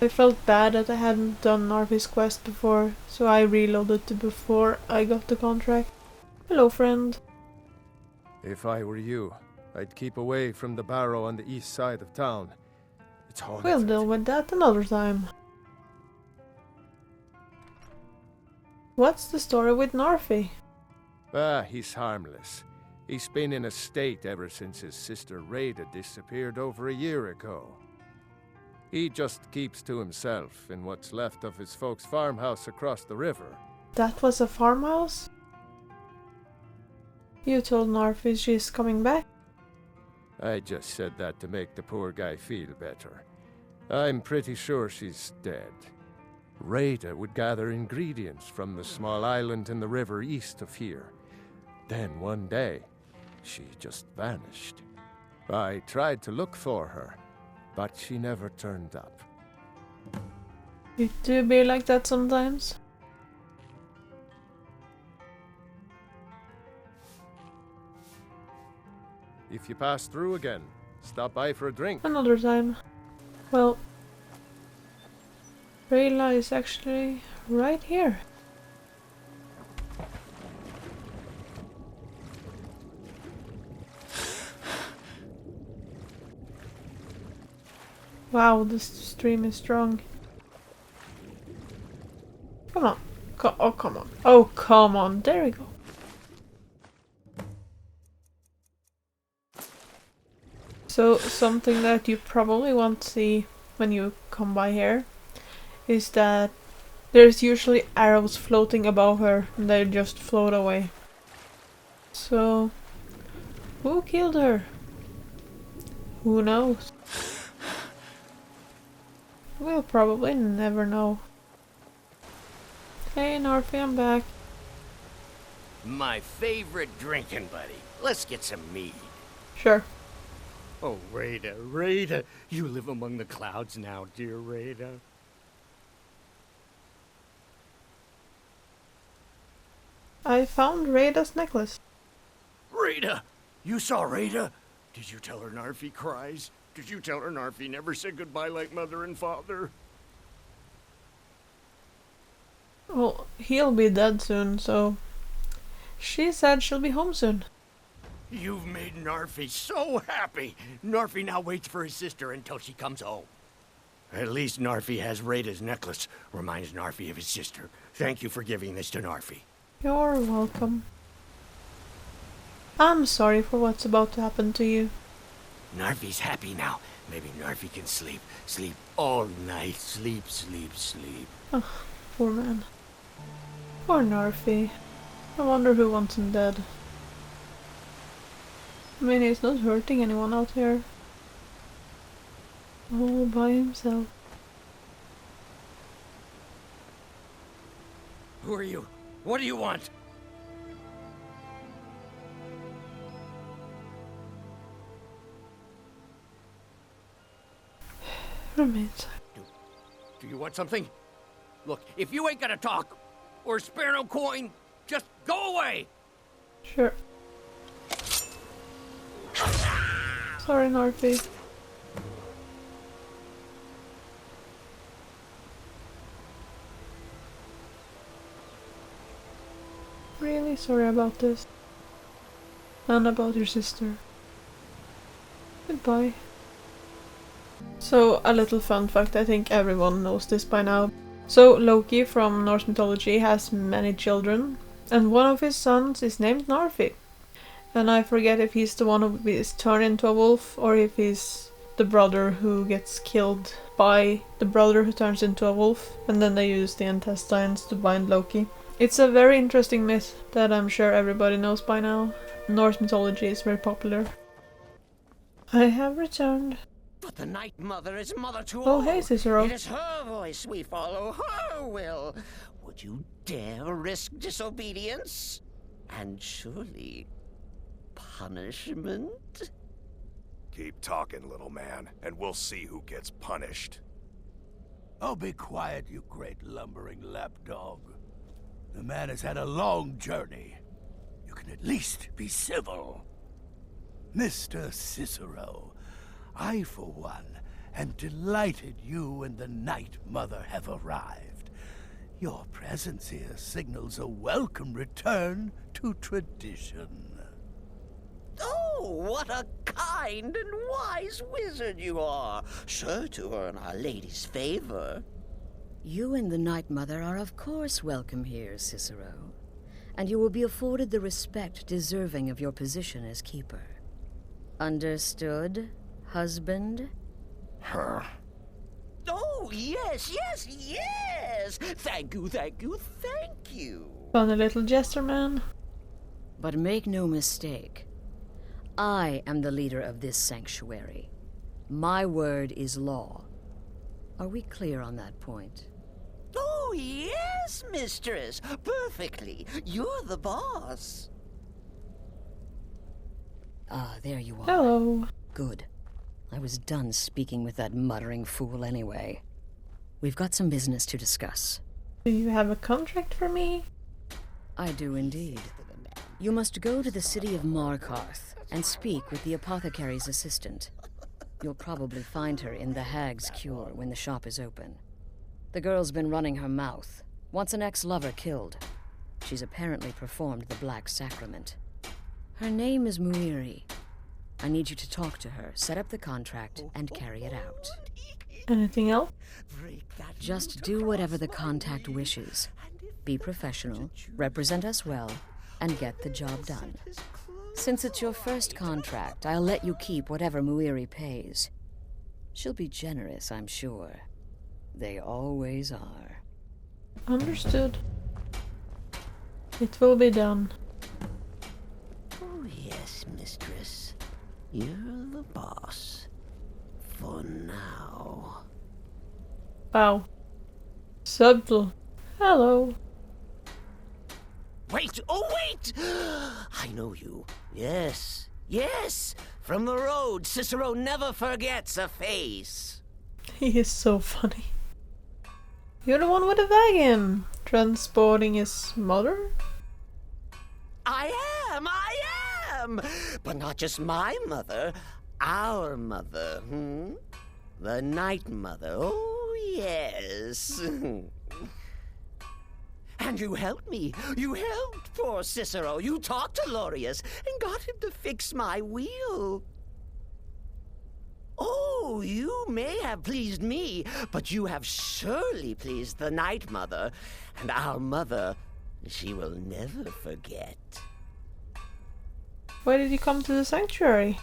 I felt bad that I hadn't done Narfi's quest before, so I reloaded to before I got the contract. Hello, friend. If I were you, I'd keep away from the barrow on the east side of town. It's haunted. We'll deal with that another time. What's the story with Narfi? He's harmless. He's been in a state ever since his sister Raida disappeared over a year ago. He just keeps to himself in what's left of his folks' farmhouse across the river. That was a farmhouse? You told Narfi she's coming back? I just said that to make the poor guy feel better. I'm pretty sure she's dead. Raida would gather ingredients from the small island in the river east of here. Then one day, she just vanished. I tried to look for her, but she never turned up. You do be like that sometimes? If you pass through again, stop by for a drink. Another time. Well, Rayla is actually right here. Wow, this stream is strong. Come on. Oh, come on. Oh, come on. There we go. So, something that you probably won't see when you come by here is that there's usually arrows floating above her and they just float away. So, who killed her? Who knows? We'll probably never know. Hey Narfi, I'm back. My favorite drinking buddy. Let's get some mead. Sure. Oh, Raida, you live among the clouds now, dear Raida. I found Raida's necklace. Raida! You saw Raida? Did you tell her Narfi cries? Did you tell her Narfi never said goodbye like mother and father? Well, he'll be dead soon, so... She said she'll be home soon. You've made Narfi so happy. Narfi now waits for his sister until she comes home. At least Narfi has Rada's necklace. Reminds Narfi of his sister. Thank you for giving this to Narfi. You're welcome. I'm sorry for what's about to happen to you. Narfi's happy now. Maybe Narfi can sleep. Sleep all night. Sleep, sleep, sleep. Oh, poor man. Poor Narfi. I wonder who wants him dead. I mean, he's not hurting anyone out here. All by himself. Who are you? What do you want? Remains. Do you want something? Look, if you ain't gonna talk, or spare no coin, just go away! Sure. Sorry, Narfi. Really sorry about this. And about your sister. Goodbye. So, a little fun fact, I think everyone knows this by now. So, Loki from Norse mythology has many children, and one of his sons is named Narfi. And I forget if he's the one who is turned into a wolf, or if he's the brother who gets killed by the brother who turns into a wolf, and then they use the intestines to bind Loki. It's a very interesting myth that I'm sure everybody knows by now. Norse mythology is very popular. I have returned. But the Night Mother is mother to all. Oh, hey, Cicero. It is her voice we follow, her will. Would you dare risk disobedience? And surely punishment? Keep talking, little man, and we'll see who gets punished. Oh, be quiet, you great lumbering lapdog. The man has had a long journey. You can at least be civil. Mr. Cicero, I, for one, am delighted you and the Night Mother have arrived. Your presence here signals a welcome return to tradition. Oh, what a kind and wise wizard you are, sure to earn Our Lady's favor. You and the Night Mother are of course welcome here, Cicero. And you will be afforded the respect deserving of your position as keeper. Understood, husband? Her. Oh, yes, yes, yes! Thank you, thank you, thank you! Funny little jester man. But make no mistake. I am the leader of this sanctuary. My word is law. Are we clear on that point? Oh, yes, mistress. Perfectly. You're the boss. Ah, there you are. Hello. Good. I was done speaking with that muttering fool anyway. We've got some business to discuss. Do you have a contract for me? I do indeed. You must go to the city of Markarth and speak with the apothecary's assistant. You'll probably find her in the Hag's Cure when the shop is open. The girl's been running her mouth. Wants an ex-lover killed. She's apparently performed the Black Sacrament. Her name is Muiri. I need you to talk to her, set up the contract, and carry it out. Anything else? Just do whatever the contact wishes. Be professional, represent us well, and get the job done. Since it's your first contract, I'll let you keep whatever Muiri pays. She'll be generous, I'm sure. They always are. Understood. It will be done. Oh, yes, mistress. You're the boss. For now. Wow. Subtle. Hello. Wait! Oh, wait! I know you. Yes. Yes! From the road, Cicero never forgets a face. He is so funny. You're the one with the wagon, transporting his mother? I am! But not just my mother, our mother, The Night Mother, oh yes. And you helped me. You helped poor Cicero. You talked to Lorius and got him to fix my wheel. Oh, you may have pleased me, but you have surely pleased the Night Mother. And our mother, she will never forget. Why did you come to the sanctuary?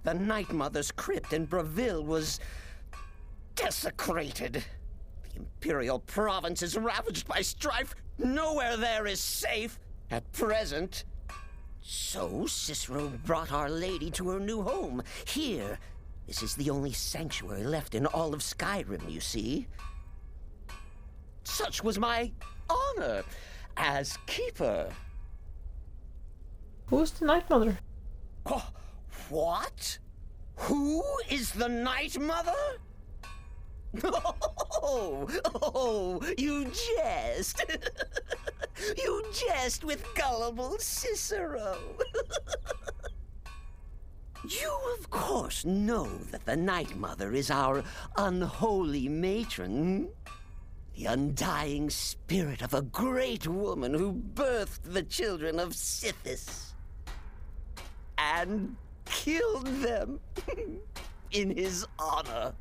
The Night Mother's crypt in Breville was desecrated. The Imperial province is ravaged by strife. Nowhere there is safe at present. So Cicero brought Our Lady to her new home. Here, this is the only sanctuary left in all of Skyrim, you see. Such was my honor as keeper. Who's the Night Mother? Oh, what? Who is the Night Mother? Oh, you jest. You jest with gullible Cicero. You, of course, know that the Night Mother is our unholy matron. The undying spirit of a great woman who birthed the children of Sithis. And killed them in his honor.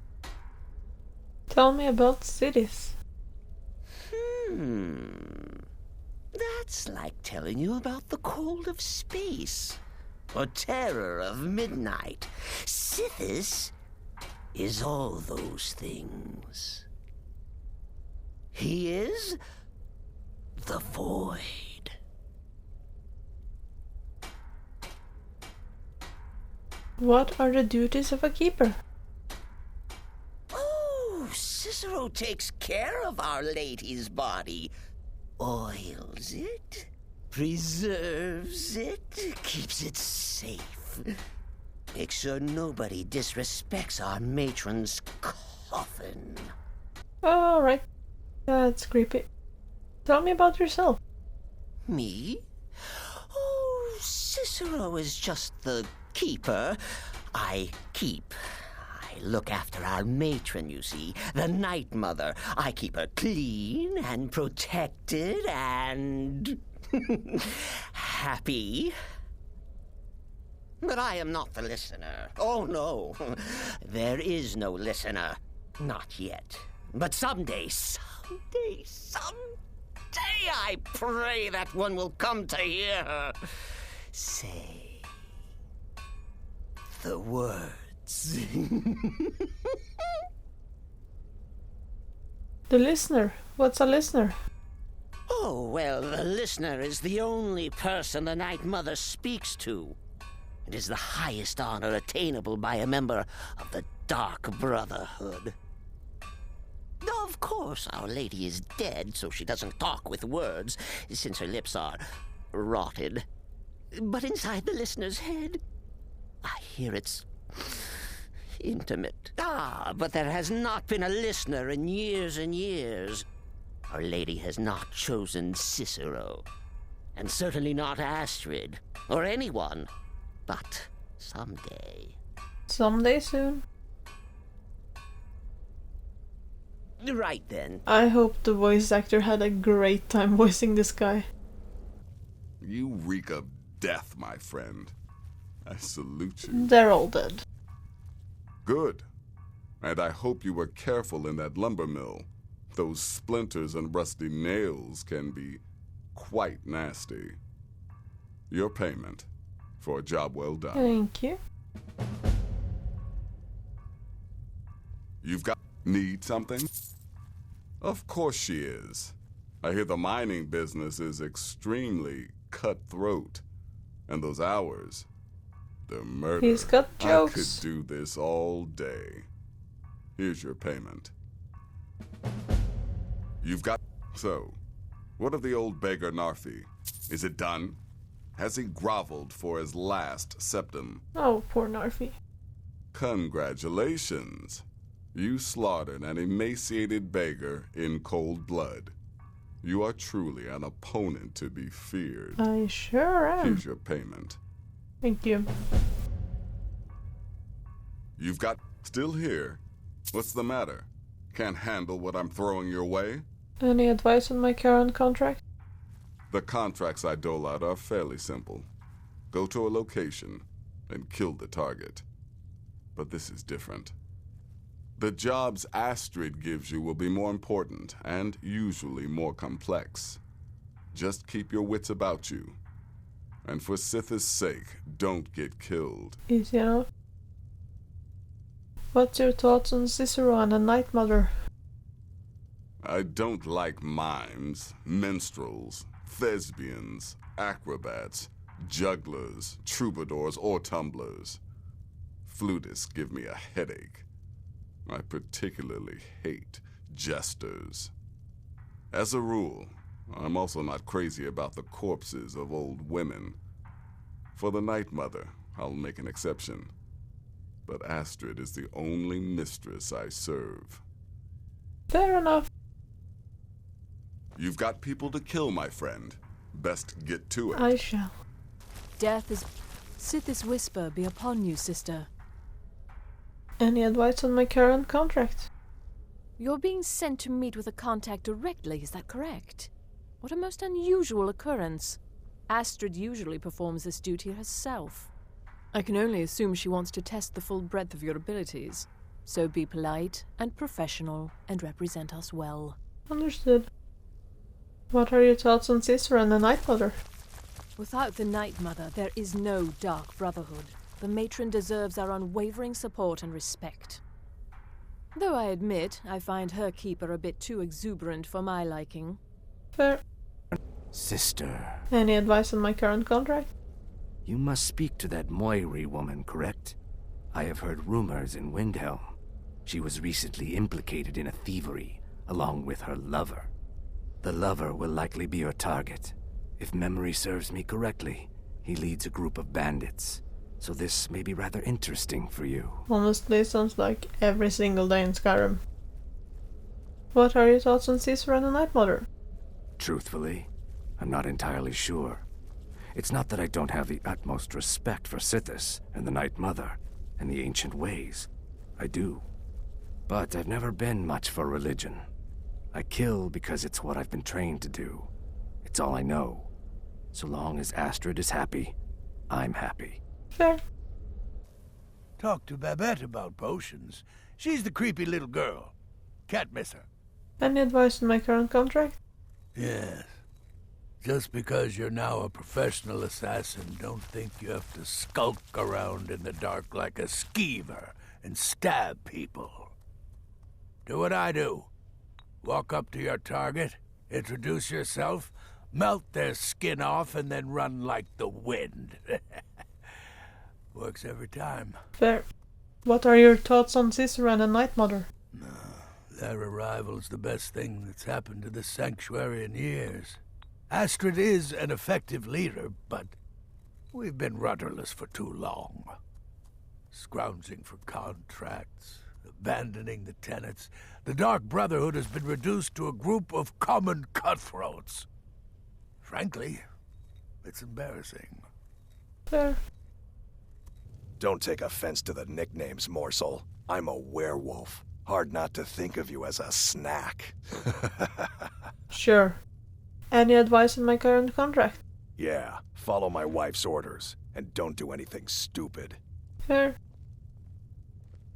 Tell me about cities. That's like telling you about the cold of space, or terror of midnight. Sithis is all those things. He is the void. What are the duties of a keeper? Oh, Cicero takes care of Our Lady's body. Oils it, preserves it, keeps it safe. Makes sure nobody disrespects our matron's coffin. Alright. That's creepy. Tell me about yourself. Me? Oh, Cicero is just the keeper. I keep. I look after our matron, you see, the Night Mother. I keep her clean and protected and happy. But I am not the listener. Oh, no. There is no listener. Not yet. But someday, I pray that one will come to hear her say the words. The listener. What's a listener? Oh, well, the listener is the only person the Night Mother speaks to. It is the highest honor attainable by a member of the Dark Brotherhood. Of course, Our Lady is dead, so she doesn't talk with words, since her lips are rotted. But inside the listener's head, I hear it's intimate. But there has not been a listener in years and years. Our Lady has not chosen Cicero, and certainly not Astrid, or anyone. But someday. Someday soon. Right then. I hope the voice actor had a great time voicing this guy. You reek of death, my friend. I salute you. They're all dead. Good. And I hope you were careful in that lumber mill. Those splinters and rusty nails can be quite nasty. Your payment for a job well done. Thank you. You've got... Need something? Of course she is. I hear the mining business is extremely cutthroat. And those hours, the murder. He's got jokes. I could do this all day. Here's your payment. You've got... So, what of the old beggar Narfi? Is it done? Has he groveled for his last septum? Oh, poor Narfi. Congratulations. You slaughtered an emaciated beggar in cold blood. You are truly an opponent to be feared. I sure am. Here's your payment. Thank you. You've got... Still here? What's the matter? Can't handle what I'm throwing your way? Any advice on my current contract? The contracts I dole out are fairly simple. Go to a location and kill the target. But this is different. The jobs Astrid gives you will be more important and usually more complex. Just keep your wits about you. And for Sith's sake, don't get killed. Easy enough. What's your thoughts on Cicero and the Night Mother? I don't like mimes, minstrels, thespians, acrobats, jugglers, troubadours, or tumblers. Flutists give me a headache. I particularly hate jesters. As a rule, I'm also not crazy about the corpses of old women. For the Night Mother, I'll make an exception. But Astrid is the only mistress I serve. Fair enough. You've got people to kill, my friend. Best get to it. I shall. Death is... Sith's whisper be upon you, sister. Any advice on my current contract? You're being sent to meet with a contact directly, is that correct? What a most unusual occurrence. Astrid usually performs this duty herself. I can only assume she wants to test the full breadth of your abilities. So be polite and professional and represent us well. Understood. What are your thoughts on Cicero and the Night Mother? Without the Night Mother, there is no Dark Brotherhood. The matron deserves our unwavering support and respect. Though I admit, I find her keeper a bit too exuberant for my liking. Fair. Sister. Any advice on my current contract? You must speak to that Moiri woman, correct? I have heard rumors in Windhelm. She was recently implicated in a thievery, along with her lover. The lover will likely be your target. If memory serves me correctly, he leads a group of bandits. So this may be rather interesting for you. Honestly, sounds like every single day in Skyrim. What are your thoughts on Cicero and the Night Mother? Truthfully, I'm not entirely sure. It's not that I don't have the utmost respect for Sithis and the Night Mother and the ancient ways. I do. But I've never been much for religion. I kill because it's what I've been trained to do. It's all I know. So long as Astrid is happy, I'm happy. Fair. Talk to Babette about potions. She's the creepy little girl. Can't miss her. Any advice on my current contract? Yes. Just because you're now a professional assassin, don't think you have to skulk around in the dark like a skeever and stab people. Do what I do. Walk up to your target, introduce yourself, melt their skin off, and then run like the wind. Works every time. Fair. What are your thoughts on Cicero and the Night Mother? Their arrival's the best thing that's happened to this sanctuary in years. Astrid is an effective leader, but we've been rudderless for too long. Scrounging for contracts, abandoning the tenants, the Dark Brotherhood has been reduced to a group of common cutthroats. Frankly, it's embarrassing. Fair. Don't take offense to the nicknames, morsel. I'm a werewolf. Hard not to think of you as a snack. Sure. Any advice on my current contract? Yeah, follow my wife's orders, and don't do anything stupid. Fair.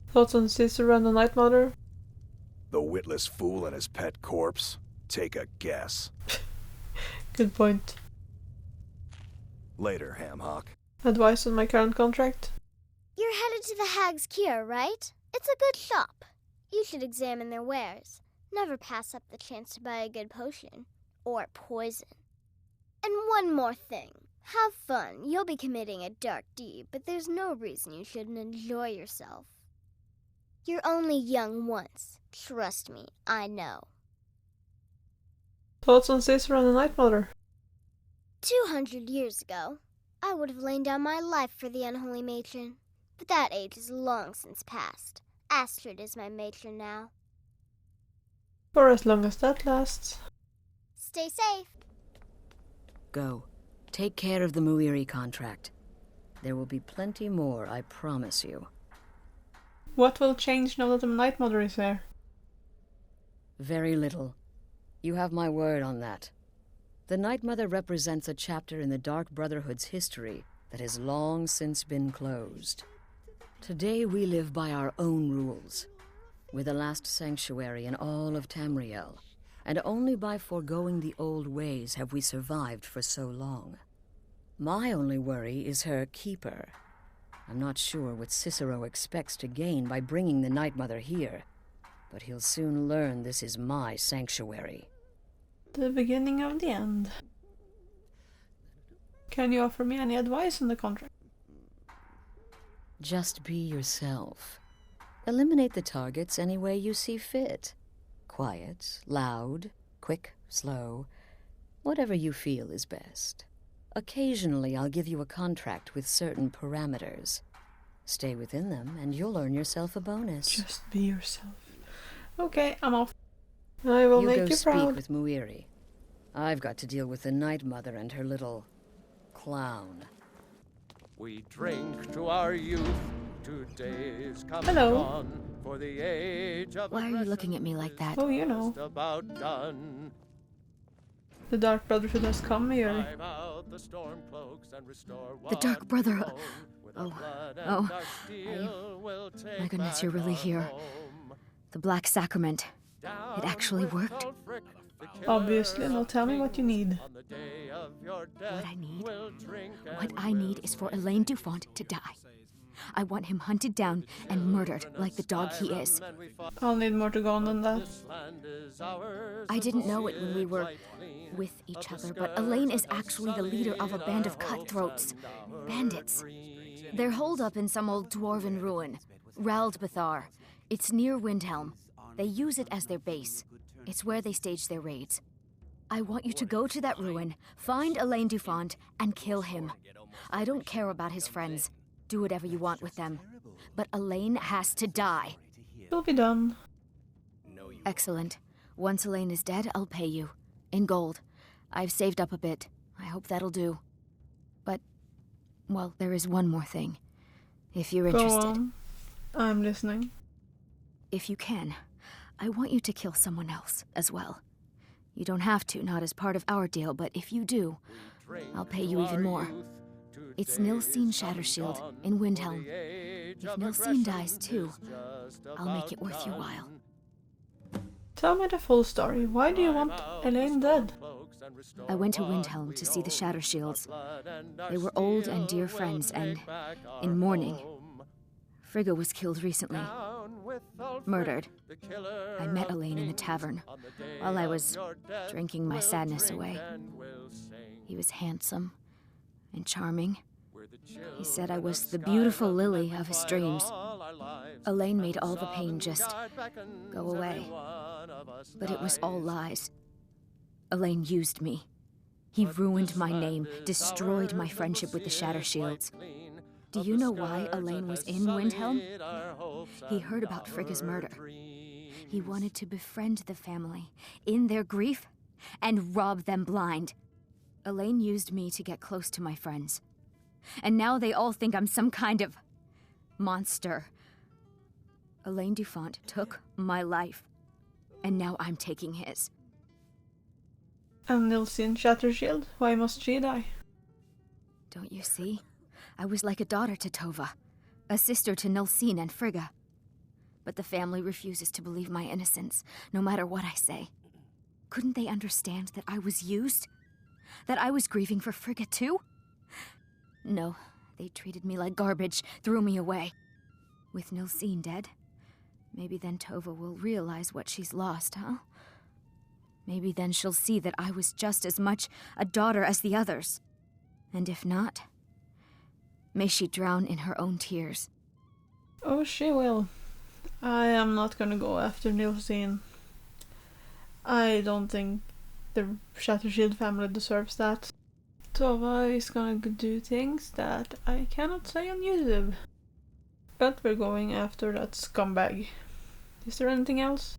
Thoughts on Cicero and the Night Mother? The witless fool and his pet corpse? Take a guess. Good point. Later, Hamhock. Advice on my current contract? You're headed to the Hag's Cure, right? It's a good shop. You should examine their wares. Never pass up the chance to buy a good potion. Or poison. And one more thing. Have fun. You'll be committing a dark deed, but there's no reason you shouldn't enjoy yourself. You're only young once. Trust me, I know. Thoughts on Cicero and the Night Mother? 200 years ago, I would have lain down my life for the unholy matron. But that age is long since past. Astrid is my matron now. For as long as that lasts. Stay safe. Go. Take care of the Muiri contract. There will be plenty more, I promise you. What will change now that the Night Mother is there? Very little. You have my word on that. The Night Mother represents a chapter in the Dark Brotherhood's history that has long since been closed. Today we live by our own rules. We're the last sanctuary in all of Tamriel, and only by foregoing the old ways have we survived for so long. My only worry is her keeper. I'm not sure what Cicero expects to gain by bringing the Night Mother here, but he'll soon learn this is my sanctuary. The beginning of the end. Can you offer me any advice on the contract? Just be yourself. Eliminate the targets any way you see fit. Quiet, loud, quick, slow. Whatever you feel is best. Occasionally, I'll give you a contract with certain parameters. Stay within them, and you'll earn yourself a bonus. Just be yourself. Okay, I'm off. I will make you speak proud. with Muiri. I've got to deal with the Night Mother and her little clown. We drink to our youth. Today's coming Hello. on for the age of Why are you looking at me like that? Oh, you know. about done. The Dark Brotherhood has come here. Drive out the storm cloaks and restore The Dark Brotherhood. Oh, my goodness, you're really here. The Black Sacrament. It actually worked. Obviously, now tell me what you need. What I need is for Elaine Dufont to die. I want him hunted down and murdered like the dog he is. I'll need more to go on than that. I didn't know it when we were with each other, but Elaine is actually the leader of a band of cutthroats. Bandits. They're holed up in some old dwarven ruin. Raldbathar. It's near Windhelm. They use it as their base. It's where they stage their raids. I want you to go to that ruin, find Elaine Dufont, and kill him. I don't care about his friends. Do whatever you want with them. But Elaine has to die. It'll be done. Excellent. Once Elaine is dead, I'll pay you. In gold. I've saved up a bit. I hope that'll do. But, well, there is one more thing. If you're interested. Go on. I'm listening. If you can, I want you to kill someone else as well. You don't have to, not as part of our deal, but if you do, I'll pay you even more. It's Nilsine Shattershield in Windhelm. If Nilsine dies too, I'll make it worth your while. Tell me the full story. Why do you want Elaine dead? I went to Windhelm to see the Shattershields. They were old and dear friends, and in mourning. Frigga was killed recently. Murdered. I met Elaine in the tavern while I was drinking my sadness away. He was handsome and charming. He said I was the beautiful lily of his dreams. Elaine made all the pain just go away. But it was all lies. Elaine used me. He ruined my name, destroyed my friendship with the Shattershields. Do you know why Elaine was in Windhelm? He heard about Frigga's murder. He wanted to befriend the family in their grief and rob them blind. Elaine used me to get close to my friends. And now they all think I'm some kind of monster. Elaine Dufont took my life, and now I'm taking his. And Nilsine Shattershield, why must she die? Don't you see? I was like a daughter to Tova, a sister to Nilsine and Frigga. But the family refuses to believe my innocence, no matter what I say. Couldn't they understand that I was used? That I was grieving for Frigga too? No, they treated me like garbage, threw me away. With Nilsine dead, maybe then Tova will realize what she's lost, huh? Maybe then she'll see that I was just as much a daughter as the others. And if not, may she drown in her own tears. Oh, she will. I am not gonna go after Nilsine. I don't think the Shattershield family deserves that. Tova is gonna do things that I cannot say on YouTube. But we're going after that scumbag. Is there anything else?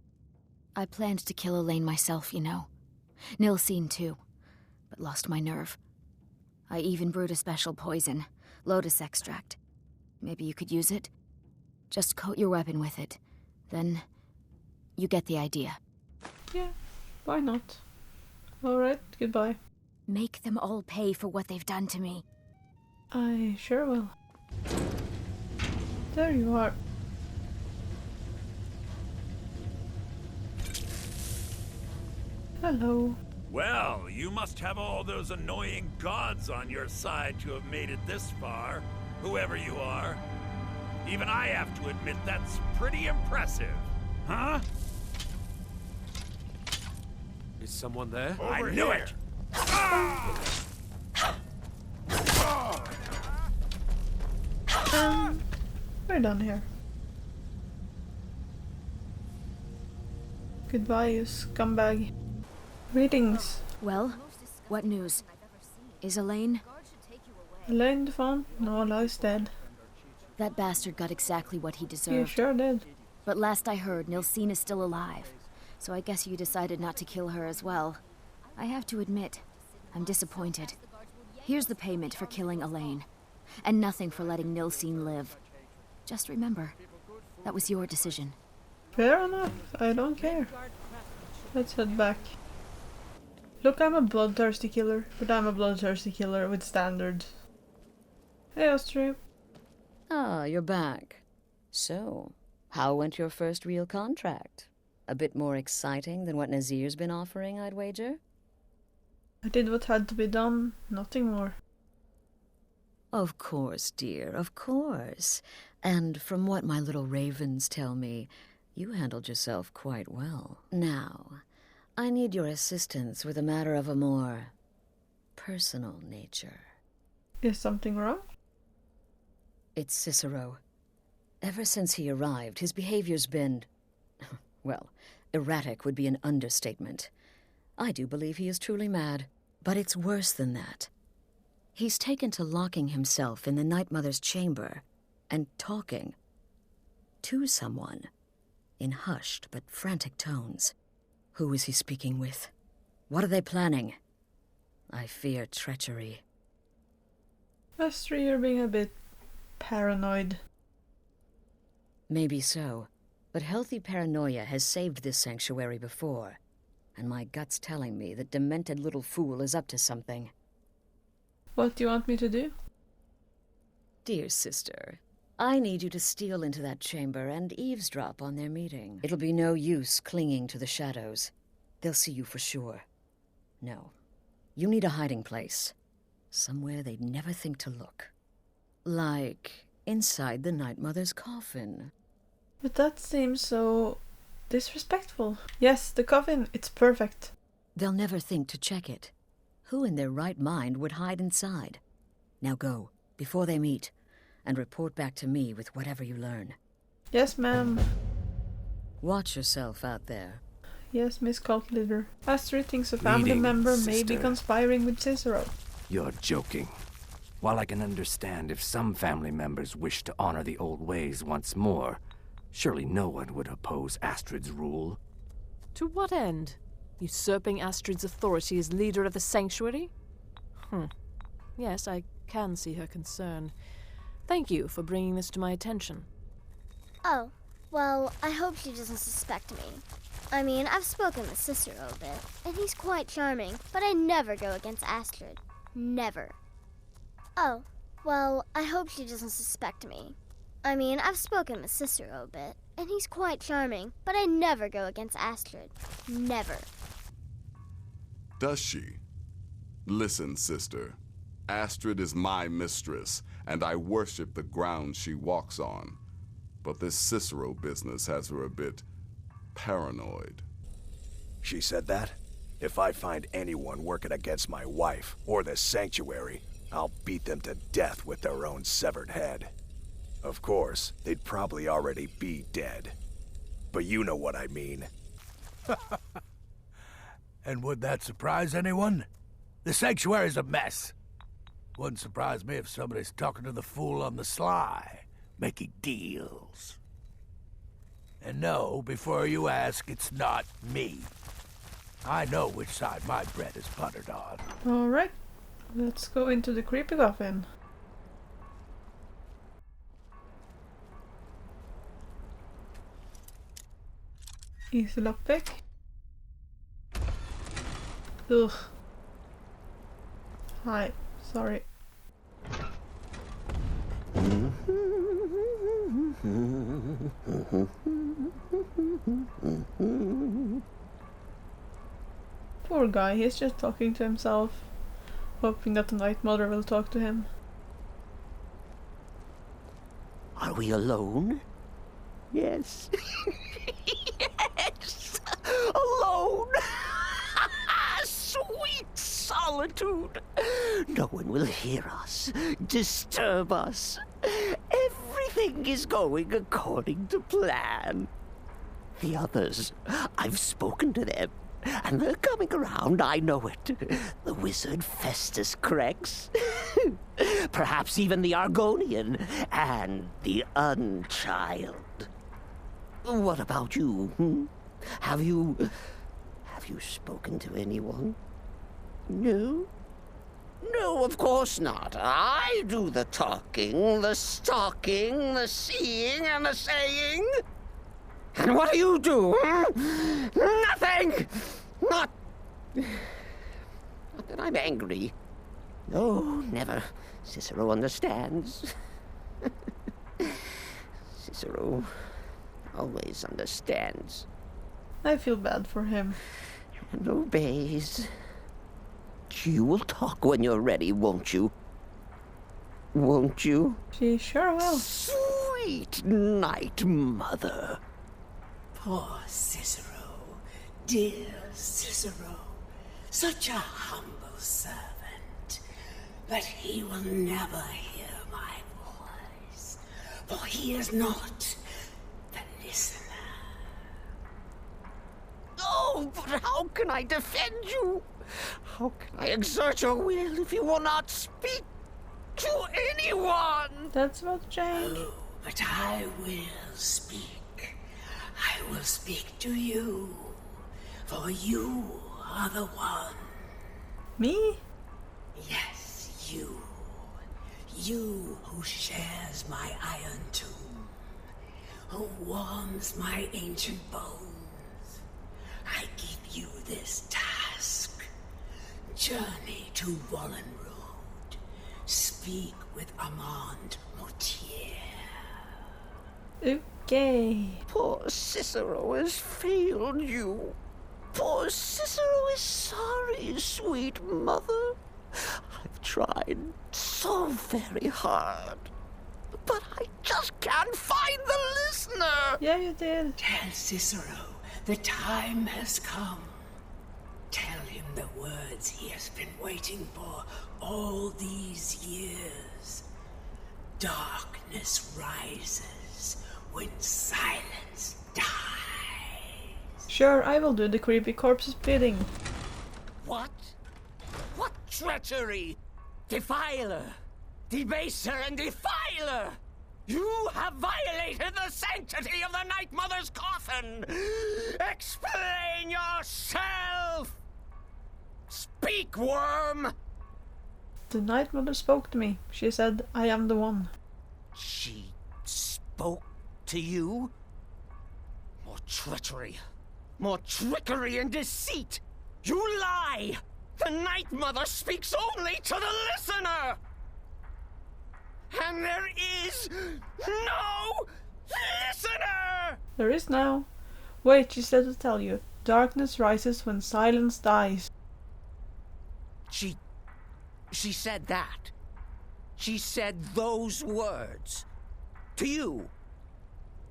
I planned to kill Elaine myself, you know. Nilsine too, but lost my nerve. I even brewed a special poison, lotus extract. Maybe you could use it? Just coat your weapon with it. Then you get the idea. Yeah, Why not? Alright, goodbye. Make them all pay for what they've done to me. I sure will. There you are. Hello. Well, you must have all those annoying gods on your side to have made it this far, whoever you are. Even I have to admit that's pretty impressive. Huh? Is someone there? I knew it! We're done here. Goodbye, you scumbag. Greetings. Well, what news? Is Elaine? Elaine the phone? No, Eli's dead. That bastard got exactly what he deserved. You sure did. But last I heard, Nilsine is still alive. So I guess you decided not to kill her as well. I have to admit, I'm disappointed. Here's the payment for killing Elaine. And nothing for letting Nilsine live. Just remember, that was your decision. Fair enough, I don't care. Let's head back. Look, I'm a bloodthirsty killer, but I'm a bloodthirsty killer with standards. Hey, Austria. Ah, you're back. So, how went your first real contract? A bit more exciting than what Nazir's been offering, I'd wager? I did what had to be done, nothing more. Of course, dear, of course. And from what my little ravens tell me, you handled yourself quite well. Now, I need your assistance with a matter of a more personal nature. Is something wrong? It's Cicero. Ever since he arrived, his behavior's been, well, erratic would be an understatement. I do believe he is truly mad, but it's worse than that. He's taken to locking himself in the Night Mother's chamber and talking to someone in hushed but frantic tones. Who is he speaking with? What are they planning? I fear treachery. Astrid, you're being a bit paranoid. Maybe so, but healthy paranoia has saved this sanctuary before, and my gut's telling me that demented little fool is up to something. What do you want me to do? Dear sister, I need you to steal into that chamber and eavesdrop on their meeting. It'll be no use clinging to the shadows. They'll see you for sure. No, you need a hiding place. Somewhere they'd never think to look. Like inside the Night Mother's coffin. But that seems so disrespectful. Yes, the coffin, it's perfect. They'll never think to check it. Who in their right mind would hide inside? Now go, before they meet, and report back to me with whatever you learn. Yes, ma'am. Watch yourself out there. Yes, Miss Cult Leader. Astrid thinks a family member may be conspiring with Cicero. You're joking. While I can understand if some family members wish to honor the old ways once more, surely no one would oppose Astrid's rule. To what end? Usurping Astrid's authority as leader of the sanctuary? Yes, I can see her concern. Thank you for bringing this to my attention. Oh, well, I hope she doesn't suspect me. I mean, I've spoken with Cicero a bit, and he's quite charming, but I never go against Astrid. Never. Oh, well, I hope she doesn't suspect me. I mean, I've spoken with Cicero a bit, and he's quite charming, but I never go against Astrid. Never. Does she? Listen, sister. Astrid is my mistress, and I worship the ground she walks on. But this Cicero business has her a bit paranoid. She said that? If I find anyone working against my wife, or this sanctuary, I'll beat them to death with their own severed head. Of course, they'd probably already be dead. But you know what I mean. And would that surprise anyone? The sanctuary's a mess. Wouldn't surprise me if somebody's talking to the fool on the sly, making deals. And no, before you ask, it's not me. I know which side my bread is buttered on. Alright, let's go into the creepy coffin. Easy lockpick. Ugh. Hi. Sorry. Poor guy, he's just talking to himself, hoping that the Night Mother will talk to him. Are we alone? Yes. Yes! Alone! Sweet solitude! No one will hear us, disturb us. Everything is going according to plan. The others, I've spoken to them, and they're coming around, I know it. The wizard Festus Crex, perhaps even the Argonian, and the Unchild. What about you? Have you spoken to anyone? No? No, of course not. I do the talking, the stalking, the seeing, and the saying. And what do you do? Nothing! Not that I'm angry. No, never. Cicero understands. Cicero always understands. I feel bad for him. And obeys. You will talk when you're ready, won't you? Won't you? She sure will. Sweet Night Mother. Poor Cicero, dear Cicero, such a humble servant, but he will never hear my voice, for he is not the listener. Oh, but how can I defend you? How can I exert your will if you will not speak to anyone? That's about change. Oh, but I will speak. I will speak to you, for you are the one. Me? Yes, you. You who shares my iron tomb, who warms my ancient bones. I give you this task. Journey to Wallen Road. Speak with Armand Mortier. Okay. Poor Cicero has failed you. Poor Cicero is sorry, sweet mother. I've tried so very hard, but I just can't find the listener. Yeah, you did. Tell Cicero the time has come. Tell him the words he has been waiting for all these years. Darkness rises when silence dies. Sure, I will do the creepy corpse's bidding. What? What treachery? Defiler! Debaser and defiler! You have violated the sanctity of the Night Mother's coffin! Explain yourself! Speak, worm! The Night Mother spoke to me. She said, I am the one. She spoke to you? More treachery. More trickery and deceit! You lie! The Night Mother speaks only to the listener! And there is no listener! There is now. Wait, she said to tell you. Darkness rises when silence dies. She said that. She said those words. To you.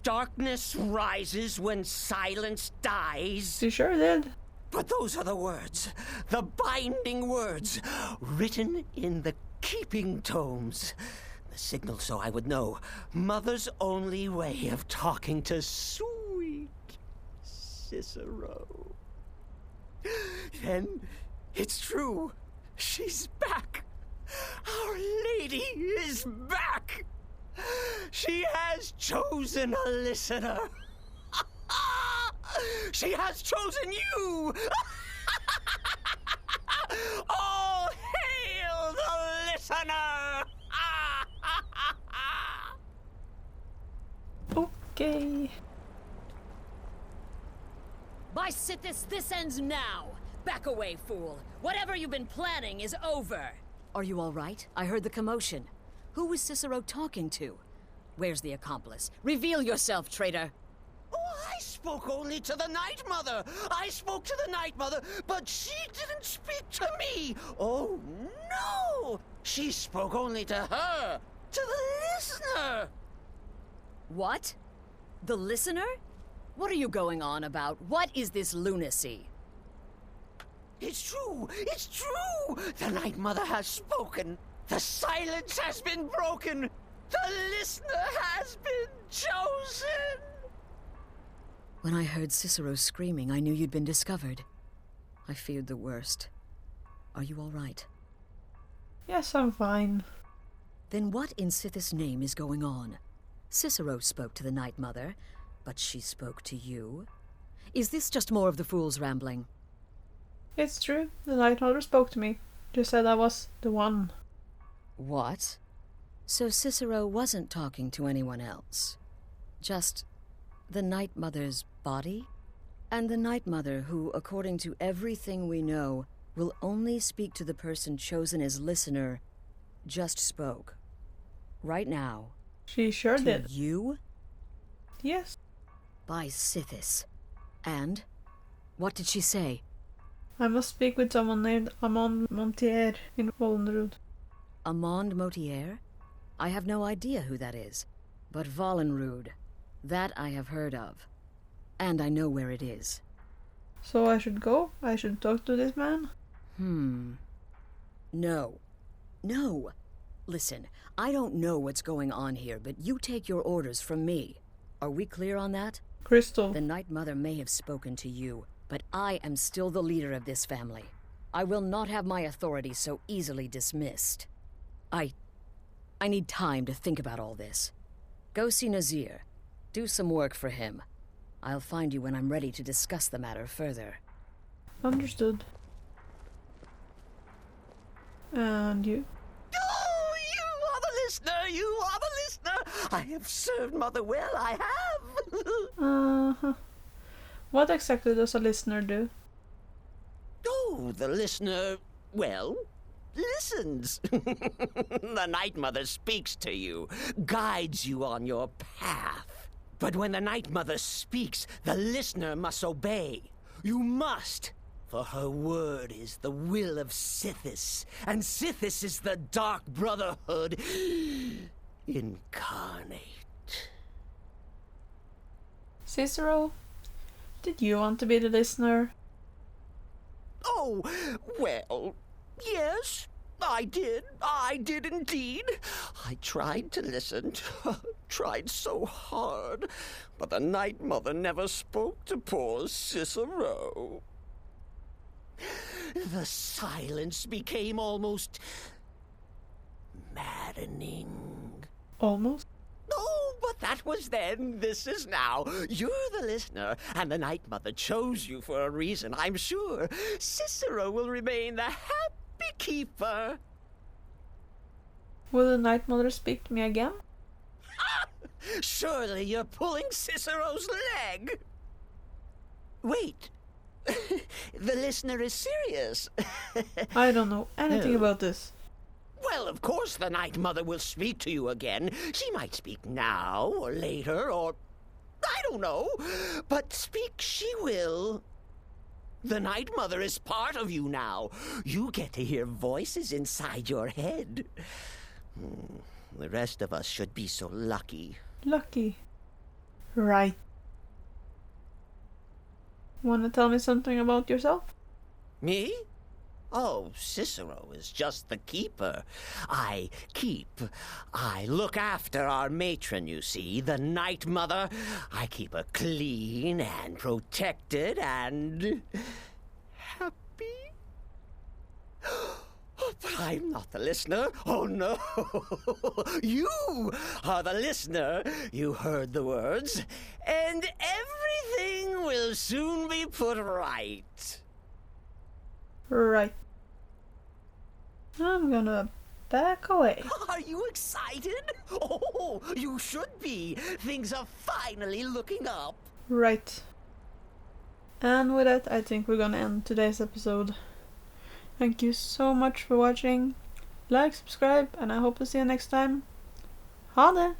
Darkness rises when silence dies. She sure did. But those are the words, the binding words, written in the keeping tomes. The signal so I would know. Mother's only way of talking to sweet Cicero. Then it's true. She's back. Our Lady is back. She has chosen a listener. She has chosen you! All hail the listener! Okay. By Sithis, this ends now. Back away, fool! Whatever you've been planning is over! Are you all right? I heard the commotion. Who was Cicero talking to? Where's the accomplice? Reveal yourself, traitor! Oh, I spoke only to the Night Mother! I spoke to the Night Mother, but she didn't speak to me! Oh, no! She spoke only to her! To the listener! What? The listener? What are you going on about? What is this lunacy? It's true! It's true! The Night Mother has spoken! The silence has been broken! The listener has been chosen! When I heard Cicero screaming, I knew you'd been discovered. I feared the worst. Are you all right? Yes, I'm fine. Then what in Sithis' name is going on? Cicero spoke to the Night Mother, but she spoke to you? Is this just more of the fool's rambling? It's true. The Night Mother spoke to me. Just said I was the one. What? So Cicero wasn't talking to anyone else? Just the Night Mother's body? And the Night Mother who, according to everything we know, will only speak to the person chosen as listener, just spoke. Right now. She sure did. To you? Yes. By Sithis. And? What did she say? I must speak with someone named Amand Montier in Wallenrud. Amand Motier? I have no idea who that is. But Wallenrud, that I have heard of. And I know where it is. So I should go? I should talk to this man? No. No! Listen, I don't know what's going on here, but you take your orders from me. Are we clear on that? Crystal. The Night Mother may have spoken to you, but I am still the leader of this family. I will not have my authority so easily dismissed. I need time to think about all this. Go see Nazir. Do some work for him. I'll find you when I'm ready to discuss the matter further. Understood. And you? Oh, you are the listener! You are the listener! I have served Mother well, I have! Uh-huh. What exactly does a listener do? Oh, the listener, well, listens. The Night Mother speaks to you, guides you on your path. But when the Night Mother speaks, the listener must obey. You must, for her word is the will of Sithis, and Sithis is the Dark Brotherhood incarnate. Cicero, did you want to be the listener? Oh, well, yes, I did. I did indeed. I tried to listen, tried so hard, but the Night Mother never spoke to poor Cicero. The silence became almost maddening. Almost? Oh, but that was then. This is now. You're the listener, and the Night Mother chose you for a reason, I'm sure. Cicero will remain the happy keeper. Will the Night Mother speak to me again? Surely you're pulling Cicero's leg. Wait. The listener is serious. I don't know anything about this. Well, of course the Night Mother will speak to you again. She might speak now, or later, or... I don't know. But speak she will. The Night Mother is part of you now. You get to hear voices inside your head. The rest of us should be so lucky. Lucky. Right. Wanna tell me something about yourself? Me? Oh, Cicero is just the keeper. I look after our matron, you see, the Night Mother. I keep her clean and protected and... happy. But I'm not the listener. Oh, no. You are the listener. You heard the words. And everything will soon be put right. Right. I'm gonna back away. Are you excited? Oh, you should be. Things are finally looking up. Right. And with that, I think we're gonna end today's episode. Thank you so much for watching. Like, subscribe, and I hope to see you next time. Ha det!